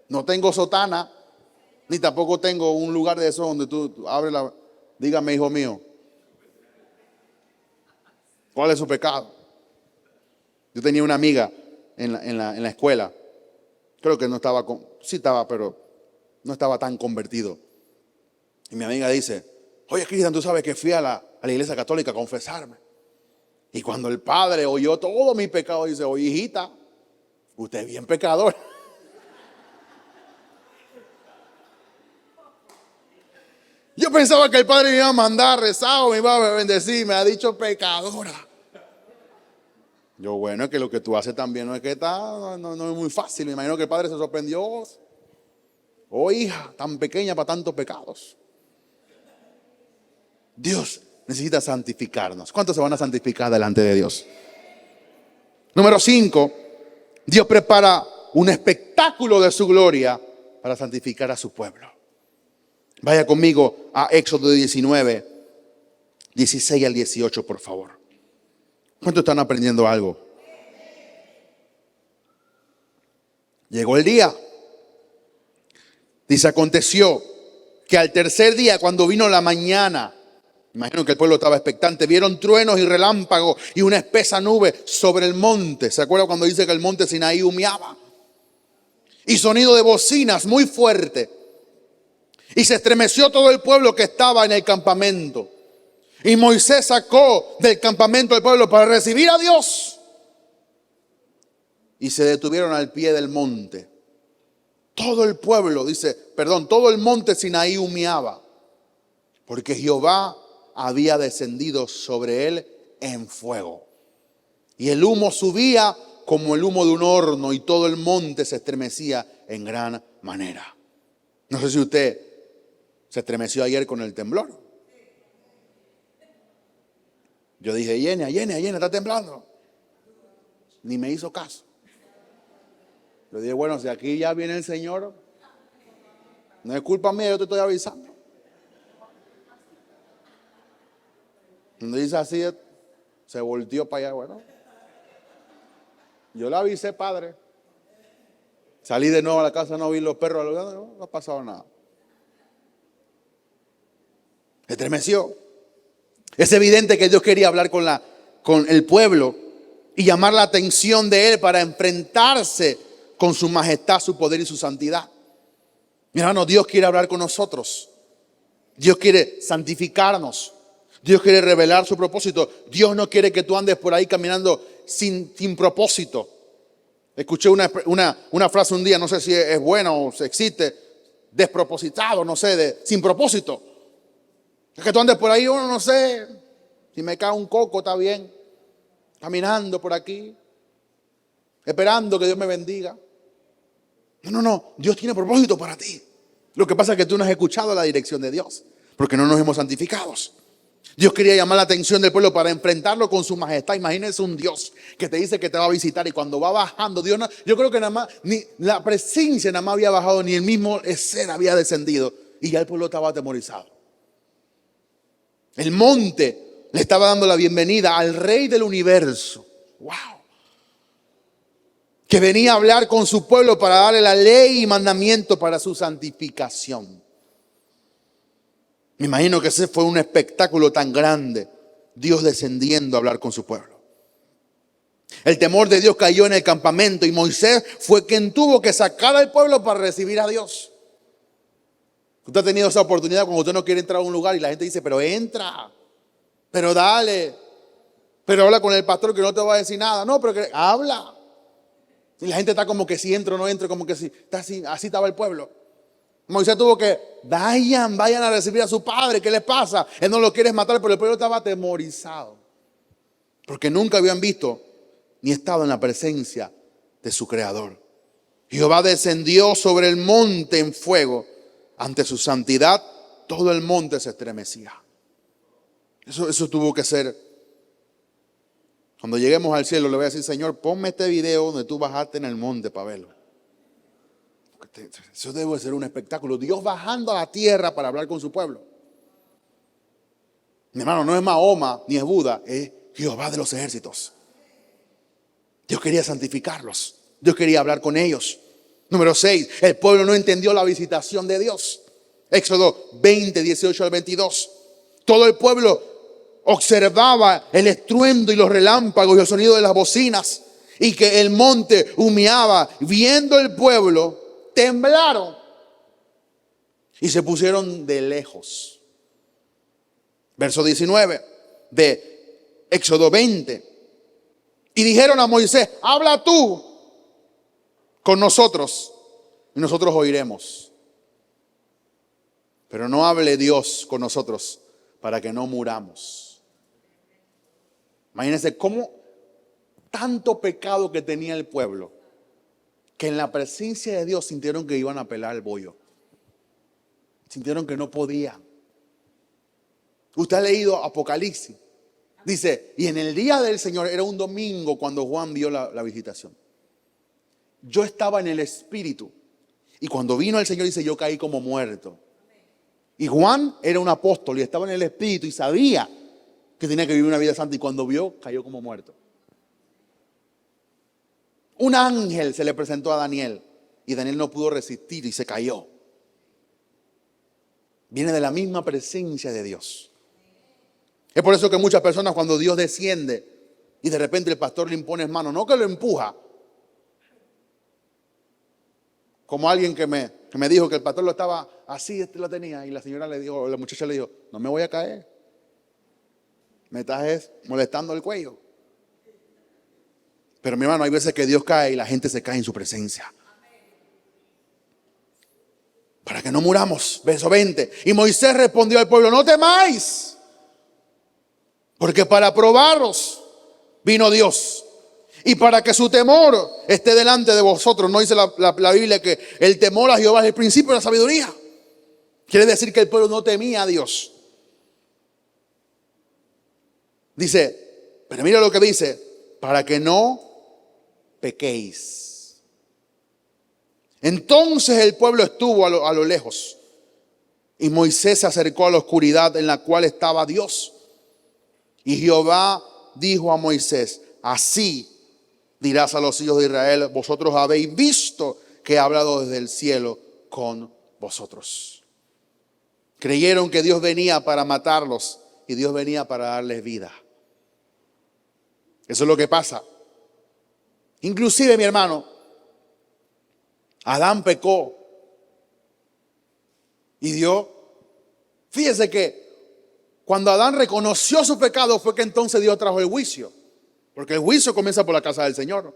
No tengo sotana. Ni tampoco tengo un lugar de eso donde tú abres la... Dígame, hijo mío, ¿cuál es su pecado? Yo tenía una amiga en la escuela. Creo que no estaba, sí estaba, pero no estaba tan convertido. Y mi amiga dice, oye, Cristian, tú sabes que fui a la iglesia católica a confesarme. Y cuando el padre oyó todo mi pecado, dice, oye, hijita, Usted es bien pecador. Yo pensaba que el Padre me iba a mandar rezado, me iba a bendecir, me ha dicho pecadora. Yo, bueno, es que lo que tú haces también no es que no es muy fácil. Me imagino que el Padre se sorprendió. Oh, hija, tan pequeña para tantos pecados. Dios necesita santificarnos. ¿Cuántos se van a santificar delante de Dios? Número 5, Dios prepara un espectáculo de su gloria para santificar a su pueblo. Vaya conmigo a Éxodo 19, 16 al 18, por favor. ¿Cuántos están aprendiendo algo? Llegó el día. Dice, aconteció que al tercer día, cuando vino la mañana, imagino que el pueblo estaba expectante, vieron truenos y relámpagos y una espesa nube sobre el monte. ¿Se acuerdan cuando dice que el monte Sinaí humeaba? Y sonido de bocinas muy fuerte. Y se estremeció todo el pueblo que estaba en el campamento. Y Moisés sacó del campamento del pueblo para recibir a Dios. Y se detuvieron al pie del monte. Todo el pueblo, todo el monte Sinaí humeaba, porque Jehová había descendido sobre él en fuego. Y el humo subía como el humo de un horno, y todo el monte se estremecía en gran manera. No sé si usted se estremeció ayer con el temblor. Yo dije, Yenia, está temblando. Ni me hizo caso. Yo dije, bueno, si aquí ya viene el Señor, no es culpa mía, yo te estoy avisando. Cuando dice así, se volteó para allá, bueno. Yo le avisé, padre. Salí de nuevo a la casa, no vi los perros, no ha pasado nada. Estremeció. Es evidente que Dios quería hablar con el pueblo y llamar la atención de él para enfrentarse con su majestad, su poder y su santidad. Mi hermano, Dios quiere hablar con nosotros. Dios quiere santificarnos. Dios quiere revelar su propósito. Dios no quiere que tú andes por ahí caminando sin propósito. Escuché una frase un día, no sé si es buena o si existe, despropositado, no sé, sin propósito. Es que tú andes por ahí, uno no sé, si me cae un coco está bien, caminando por aquí, esperando que Dios me bendiga. No, Dios tiene propósito para ti. Lo que pasa es que tú no has escuchado la dirección de Dios, porque no nos hemos santificado. Dios quería llamar la atención del pueblo para enfrentarlo con su majestad. Imagínense un Dios que te dice que te va a visitar y cuando va bajando, Dios yo creo que nada más, ni la presencia nada más había bajado, ni el mismo ser había descendido y ya el pueblo estaba atemorizado. El monte le estaba dando la bienvenida al Rey del universo. ¡Wow! Que venía a hablar con su pueblo para darle la ley y mandamiento para su santificación. Me imagino que ese fue un espectáculo tan grande, Dios descendiendo a hablar con su pueblo. El temor de Dios cayó en el campamento y Moisés fue quien tuvo que sacar al pueblo para recibir a Dios. Usted ha tenido esa oportunidad cuando usted no quiere entrar a un lugar y la gente dice, pero entra, pero dale, pero habla con el pastor que no te va a decir nada. No, pero que habla. Y la gente está como que si entro o no entro, como que si está así estaba el pueblo. Moisés tuvo que, vayan a recibir a su padre, ¿qué les pasa? Él no lo quiere matar, pero el pueblo estaba atemorizado. Porque nunca habían visto ni estado en la presencia de su creador. Jehová descendió sobre el monte en fuego. Ante su santidad, todo el monte se estremecía. Eso tuvo que ser. Cuando lleguemos al cielo, le voy a decir, Señor, ponme este video donde tú bajaste en el monte para verlo. Eso debe ser un espectáculo. Dios bajando a la tierra para hablar con su pueblo. Mi hermano, no es Mahoma ni es Buda, es Jehová de los ejércitos. Dios quería santificarlos. Dios quería hablar con ellos. Número 6, el pueblo no entendió la visitación de Dios. Éxodo 20, 18 al 22. Todo el pueblo observaba el estruendo y los relámpagos y el sonido de las bocinas y que el monte humeaba. Viendo el pueblo, temblaron y se pusieron de lejos. Verso 19 de Éxodo 20. Y dijeron a Moisés, habla tú con nosotros y nosotros oiremos. Pero no hable Dios con nosotros para que no muramos. Imagínense cómo tanto pecado que tenía el pueblo, que en la presencia de Dios sintieron que iban a pelar el bollo. Sintieron que no podían. Usted ha leído Apocalipsis. Dice, y en el día del Señor, era un domingo cuando Juan vio la visitación. Yo estaba en el Espíritu. Y cuando vino el Señor, dice, yo caí como muerto. Y Juan era un apóstol y estaba en el Espíritu y sabía que tenía que vivir una vida santa. Y cuando vio, cayó como muerto. Un ángel se le presentó a Daniel y Daniel no pudo resistir y se cayó. Viene de la misma presencia de Dios. Es por eso que muchas personas, cuando Dios desciende y de repente el pastor le impone mano, no que lo empuja, como alguien que me dijo que el pastor lo estaba así, lo tenía, y la señora le dijo, la muchacha le dijo, no me voy a caer, me estás molestando el cuello. Pero mi hermano, hay veces que Dios cae y la gente se cae en su presencia. Para que no muramos. Verso 20. Y Moisés respondió al pueblo, no temáis, porque para probaros vino Dios. Y para que su temor esté delante de vosotros. No dice la Biblia que el temor a Jehová es el principio de la sabiduría. Quiere decir que el pueblo no temía a Dios. Dice, pero mira lo que dice, para que no pequéis. Entonces el pueblo estuvo a lo lejos. Y Moisés se acercó a la oscuridad en la cual estaba Dios. Y Jehová dijo a Moisés, así dirás a los hijos de Israel, vosotros habéis visto que he hablado desde el cielo con vosotros. Creyeron que Dios venía para matarlos y Dios venía para darles vida. Eso es lo que pasa. Inclusive, mi hermano, Adán pecó y Dios, fíjese que cuando Adán reconoció su pecado fue que entonces Dios trajo el juicio. Porque el juicio comienza por la casa del Señor.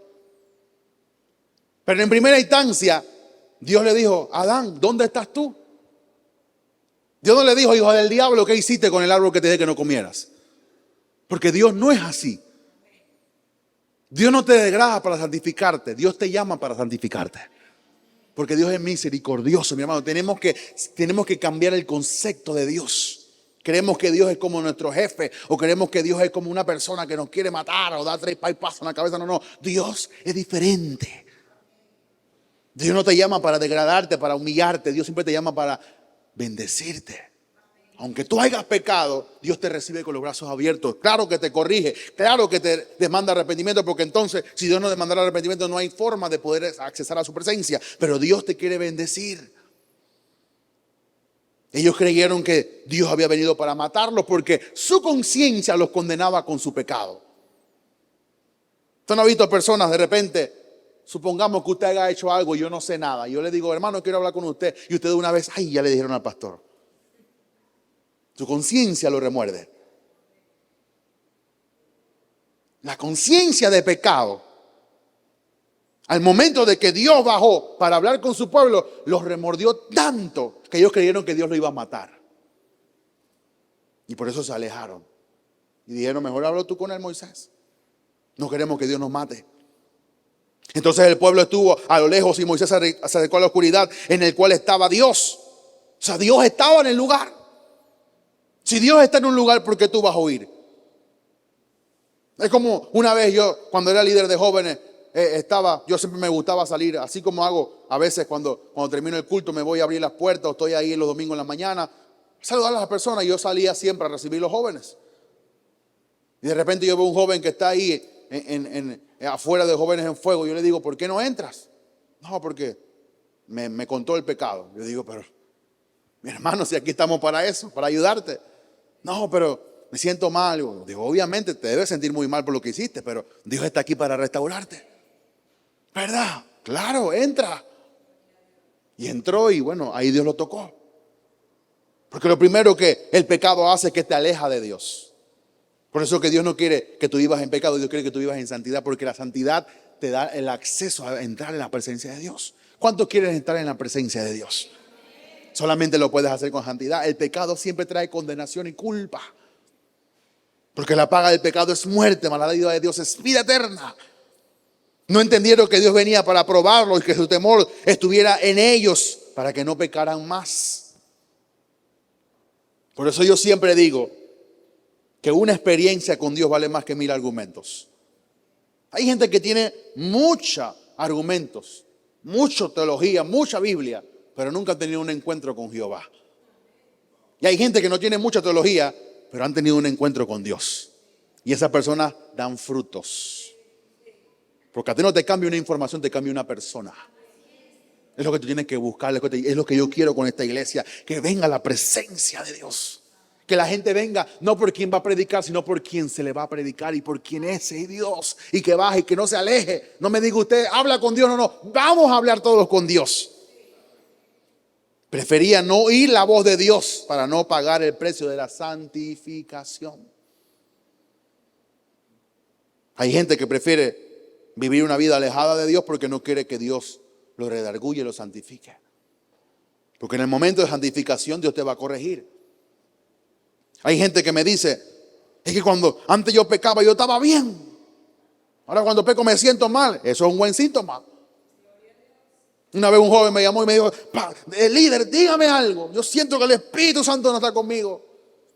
Pero en primera instancia, Dios le dijo, Adán, ¿dónde estás tú? Dios no le dijo, hijo del diablo, ¿qué hiciste con el árbol que te dije que no comieras? Porque Dios no es así. Dios no te degrada para santificarte, Dios te llama para santificarte. Porque Dios es misericordioso, mi hermano. Tenemos que cambiar el concepto de Dios. Creemos que Dios es como nuestro jefe, o creemos que Dios es como una persona que nos quiere matar o da 3 pasos en la cabeza. No, Dios es diferente. Dios no te llama para degradarte, para humillarte. Dios siempre te llama para bendecirte. Aunque tú hayas pecado, Dios te recibe con los brazos abiertos. Claro que te corrige, claro que te demanda arrepentimiento, porque entonces si Dios no demandara arrepentimiento no hay forma de poder accesar a su presencia. Pero Dios te quiere bendecir. Ellos creyeron que Dios había venido para matarlos porque su conciencia los condenaba con su pecado. Usted no ha visto personas de repente, supongamos que usted haya hecho algo y yo no sé nada. Y yo le digo, hermano, quiero hablar con usted. Y usted de una vez, ay, ya le dijeron al pastor. Su conciencia lo remuerde. La conciencia de pecado, al momento de que Dios bajó para hablar con su pueblo, los remordió tanto que ellos creyeron que Dios lo iba a matar. Y por eso se alejaron. Y dijeron, mejor hablo tú con él, Moisés. No queremos que Dios nos mate. Entonces el pueblo estuvo a lo lejos y Moisés se acercó a la oscuridad en el cual estaba Dios. O sea, Dios estaba en el lugar. Si Dios está en un lugar, ¿por qué tú vas a huir? Es como una vez yo, cuando era líder de jóvenes, yo siempre me gustaba salir, así como hago a veces cuando termino el culto, me voy a abrir las puertas, o estoy ahí los domingos en la mañana, saludar a las personas. Yo salía siempre a recibir los jóvenes. Y de repente yo veo un joven que está ahí afuera de Jóvenes en Fuego. Yo le digo, ¿por qué no entras? No, porque me contó el pecado. Yo digo, pero mi hermano, si aquí estamos para eso, para ayudarte. No, pero me siento mal. Digo, obviamente te debes sentir muy mal por lo que hiciste, pero Dios está aquí para restaurarte. ¿Verdad? Claro, entra. Y entró y bueno, ahí Dios lo tocó. Porque lo primero que el pecado hace es que te aleja de Dios. Por eso que Dios no quiere que tú vivas en pecado, Dios quiere que tú vivas en santidad, porque la santidad te da el acceso a entrar en la presencia de Dios. ¿Cuántos quieren entrar en la presencia de Dios? Solamente lo puedes hacer con santidad. El pecado siempre trae condenación y culpa. Porque la paga del pecado es muerte, mas la dádiva de Dios es vida eterna. No entendieron que Dios venía para probarlo y que su temor estuviera en ellos para que no pecaran más. Por eso yo siempre digo que una experiencia con Dios vale más que 1000 argumentos. Hay gente que tiene muchos argumentos, mucha teología, mucha Biblia, pero nunca han tenido un encuentro con Jehová. Y hay gente que no tiene mucha teología, pero han tenido un encuentro con Dios. Y esas personas dan frutos. Porque a ti no te cambia una información, te cambia una persona. Es lo que tú tienes que buscar, es lo que yo quiero con esta iglesia, que venga la presencia de Dios. Que la gente venga no por quien va a predicar, sino por quien se le va a predicar y por quien es ese Dios. Y que baje y que no se aleje. No me diga usted, habla con Dios, no. Vamos a hablar todos con Dios. Prefería no oír la voz de Dios para no pagar el precio de la santificación. Hay gente que prefiere vivir una vida alejada de Dios porque no quiere que Dios lo redarguye y lo santifique. Porque en el momento de santificación Dios te va a corregir. Hay gente que me dice, es que cuando antes yo pecaba yo estaba bien. Ahora cuando peco me siento mal. Eso es un buen síntoma. Una vez un joven me llamó y me dijo, líder, dígame algo. Yo siento que el Espíritu Santo no está conmigo.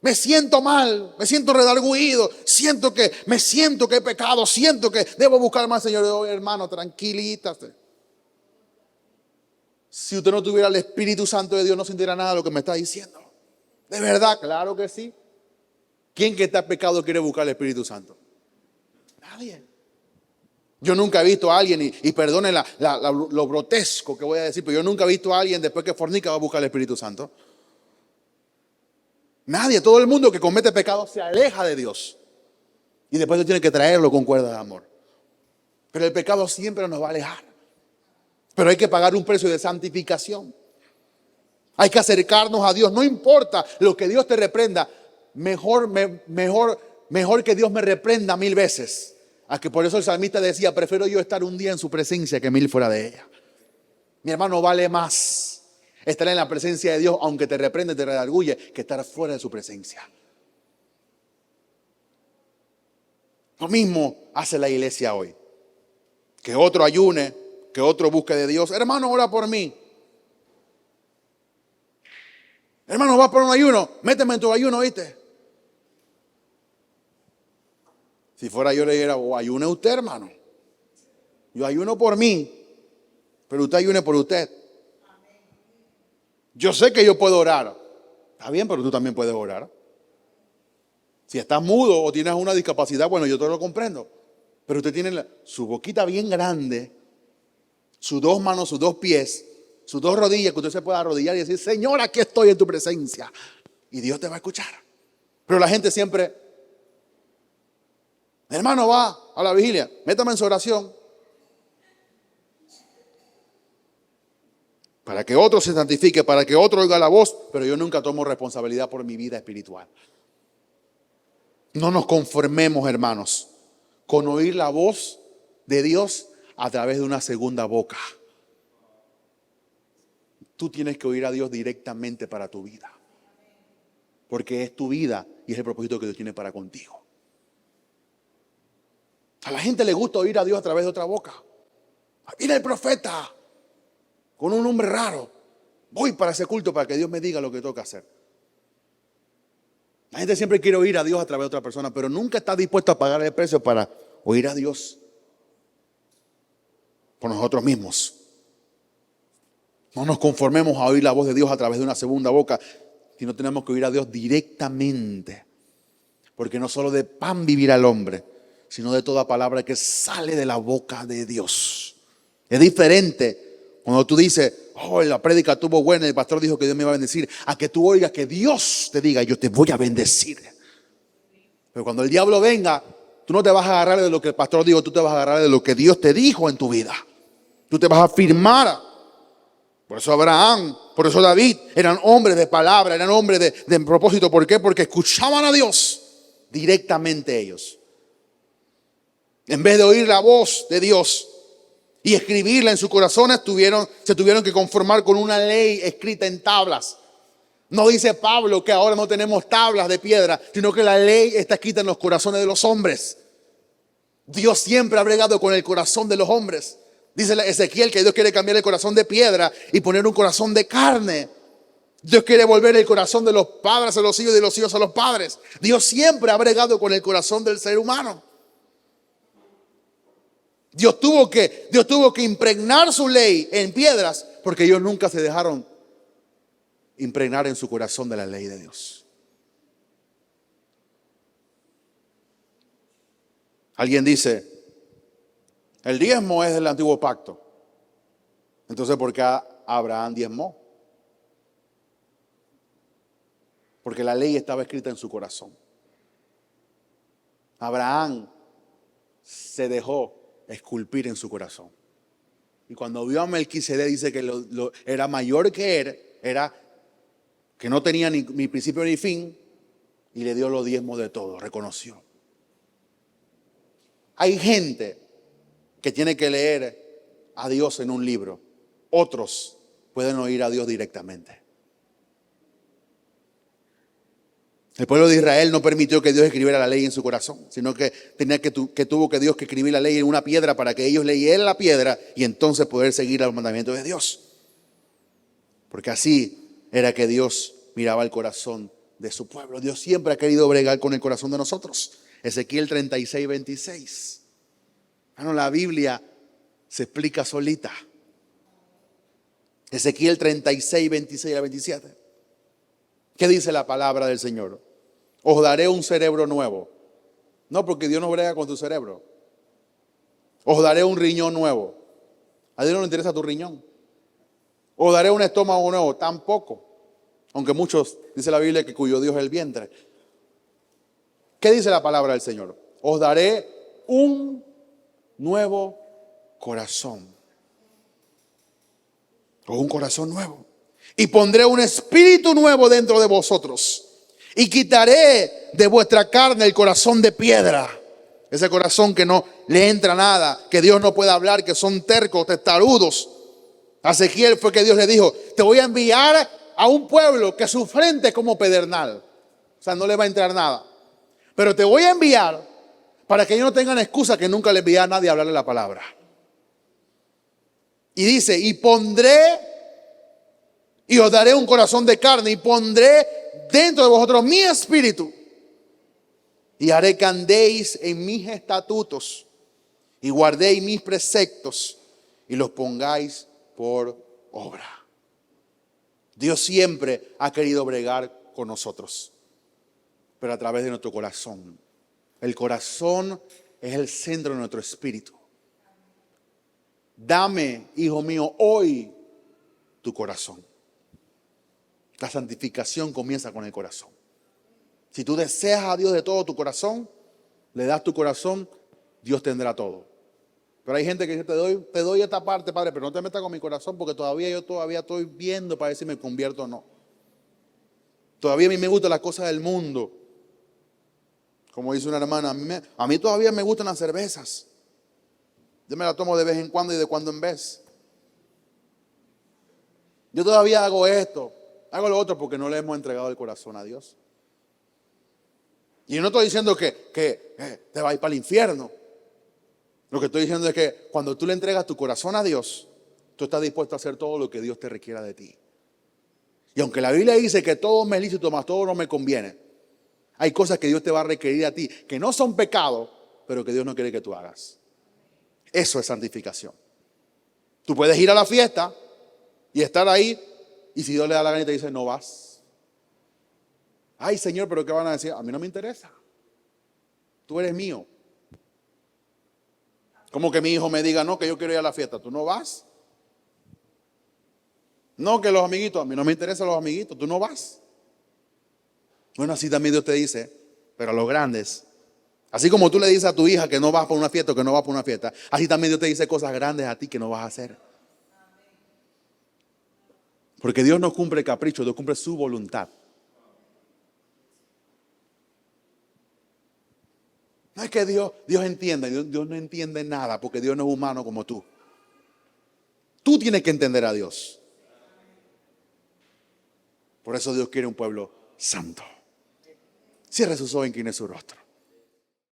Me siento mal, me siento redarguido, siento que he pecado, siento que debo buscar más, Señor. Yo, hermano, tranquilítate. Si usted no tuviera el Espíritu Santo de Dios, no sintiera nada de lo que me está diciendo. ¿De verdad? Claro que sí. ¿Quién que está en pecado quiere buscar el Espíritu Santo? Nadie. Yo nunca he visto a alguien, y perdone lo grotesco que voy a decir, pero yo nunca he visto a alguien después que fornica va a buscar el Espíritu Santo. Nadie, todo el mundo que comete pecado se aleja de Dios. Y después tiene que traerlo con cuerda de amor. Pero el pecado siempre nos va a alejar. Pero hay que pagar un precio de santificación. Hay que acercarnos a Dios. No importa lo que Dios te reprenda. Mejor que Dios me reprenda 1000 veces. A que por eso el salmista decía, prefiero yo estar un día en su presencia que 1000 fuera de ella. Mi hermano, vale más estar en la presencia de Dios, aunque te reprende, te redarguye, que estar fuera de su presencia. Lo mismo hace la iglesia hoy. Que otro ayune, que otro busque de Dios. Hermano, ora por mí. Hermano, vas por un ayuno, méteme en tu ayuno, ¿viste? Si fuera yo le dijera, ayune usted, hermano. Yo ayuno por mí, pero usted ayune por usted. Yo sé que yo puedo orar. Está bien, pero tú también puedes orar. Si estás mudo o tienes una discapacidad, bueno, yo te lo comprendo. Pero usted tiene su boquita bien grande, sus 2 manos, sus 2 pies, sus 2 rodillas, que usted se pueda arrodillar y decir, Señor, aquí estoy en tu presencia. Y Dios te va a escuchar. Pero la gente siempre, hermano, va a la vigilia, métame en su oración. Para que otro se santifique, para que otro oiga la voz, pero yo nunca tomo responsabilidad por mi vida espiritual. No nos conformemos, hermanos, con oír la voz de Dios a través de una segunda boca. Tú tienes que oír a Dios directamente para tu vida. Porque es tu vida y es el propósito que Dios tiene para contigo. A la gente le gusta oír a Dios a través de otra boca. Mira el profeta con un nombre raro. Voy para ese culto para que Dios me diga lo que tengo que hacer. La gente siempre quiere oír a Dios a través de otra persona, pero nunca está dispuesto a pagar el precio para oír a Dios por nosotros mismos. No nos conformemos a oír la voz de Dios a través de una segunda boca, sino tenemos que oír a Dios directamente. Porque no solo de pan vivirá el hombre, sino de toda palabra que sale de la boca de Dios. Es diferente cuando tú dices, oh, la prédica estuvo buena, el pastor dijo que Dios me iba a bendecir, a que tú oigas que Dios te diga, yo te voy a bendecir. Pero cuando el diablo venga, tú no te vas a agarrar de lo que el pastor dijo, tú te vas a agarrar de lo que Dios te dijo en tu vida. Tú te vas a afirmar. Por eso Abraham, por eso David, eran hombres de palabra, eran hombres de propósito. ¿Por qué? Porque escuchaban a Dios directamente ellos. En vez de oír la voz de Dios, y escribirla en sus corazones, se tuvieron que conformar con una ley escrita en tablas. No dice Pablo que ahora no tenemos tablas de piedra, sino que la ley está escrita en los corazones de los hombres. Dios siempre ha bregado con el corazón de los hombres. Dice Ezequiel que Dios quiere cambiar el corazón de piedra y poner un corazón de carne. Dios quiere volver el corazón de los padres a los hijos y de los hijos a los padres. Dios siempre ha bregado con el corazón del ser humano. Dios tuvo que impregnar su ley en piedras porque ellos nunca se dejaron impregnar en su corazón de la ley de Dios. Alguien dice, el diezmo es del antiguo pacto. Entonces, ¿por qué Abraham diezmó? Porque la ley estaba escrita en su corazón. Abraham se dejó esculpir en su corazón. Y cuando vio a Melquisedec, dice que era mayor que él, que no tenía ni principio ni fin, y le dio los diezmos de todo, reconoció. Hay gente que tiene que leer a Dios en un libro. Otros pueden oír a Dios directamente. El pueblo de Israel no permitió que Dios escribiera la ley en su corazón, sino que tuvo que Dios que escribir la ley en una piedra para que ellos leyeran la piedra y entonces poder seguir los mandamientos de Dios. Porque así era que Dios miraba el corazón de su pueblo. Dios siempre ha querido bregar con el corazón de nosotros. Ezequiel 36, 26. Bueno, la Biblia se explica solita. Ezequiel 36, 26 a 27. ¿Qué dice la palabra del Señor? Os daré un cerebro nuevo. No, porque Dios no brega con tu cerebro. Os daré un riñón nuevo. A Dios no le interesa tu riñón. Os daré un estómago nuevo. Tampoco. Aunque muchos, dice la Biblia, que cuyo Dios es el vientre. ¿Qué dice la palabra del Señor? Os daré un nuevo corazón. O un corazón nuevo. Y pondré un espíritu nuevo dentro de vosotros. Y quitaré de vuestra carne el corazón de piedra. Ese corazón que no le entra nada, que Dios no puede hablar, que son tercos, testarudos. A Ezequiel fue que Dios le dijo, te voy a enviar a un pueblo que su frente es como pedernal. O sea, no le va a entrar nada. Pero te voy a enviar para que ellos no tengan excusa que nunca le envié a nadie a hablarle la palabra. Y dice, y os daré un corazón de carne y pondré dentro de vosotros mi espíritu y haré que andéis en mis estatutos y guardéis mis preceptos y los pongáis por obra. Dios siempre ha querido bregar con nosotros, pero a través de nuestro corazón. El corazón es el centro de nuestro espíritu. Dame, hijo mío, hoy tu corazón. La santificación comienza con el corazón. Si tú deseas a Dios de todo tu corazón, le das tu corazón, Dios tendrá todo. Pero hay gente que dice, te doy esta parte, Padre, pero no te metas con mi corazón porque yo todavía estoy viendo para ver si me convierto o no. Todavía a mí me gustan las cosas del mundo. Como dice una hermana, a mí todavía me gustan las cervezas. Yo me las tomo de vez en cuando y de cuando en vez. Yo todavía hago esto, hago lo otro porque no le hemos entregado el corazón a Dios. Y yo no estoy diciendo que te vas a ir para el infierno. Lo que estoy diciendo es que cuando tú le entregas tu corazón a Dios, tú estás dispuesto a hacer todo lo que Dios te requiera de ti. Y aunque la Biblia dice que todo me es lícito, mas todo no me conviene, hay cosas que Dios te va a requerir a ti, que no son pecado, pero que Dios no quiere que tú hagas. Eso es santificación. Tú puedes ir a la fiesta y estar ahí, y si Dios le da la gana y te dice, no vas. Ay, Señor, pero ¿qué van a decir? A mí no me interesa. Tú eres mío. Como que mi hijo me diga, no, que yo quiero ir a la fiesta. ¿Tú no vas? No, que los amiguitos, a mí no me interesan los amiguitos. ¿Tú no vas? Bueno, así también Dios te dice, pero a los grandes. Así como tú le dices a tu hija que no vas por una fiesta o que no vas por una fiesta, así también Dios te dice cosas grandes a ti que no vas a hacer. Porque Dios no cumple capricho, Dios cumple su voluntad. No es que Dios entienda, Dios no entiende nada porque Dios no es humano como tú. Tú tienes que entender a Dios. Por eso Dios quiere un pueblo santo. Cierre sus ojos, incline su rostro.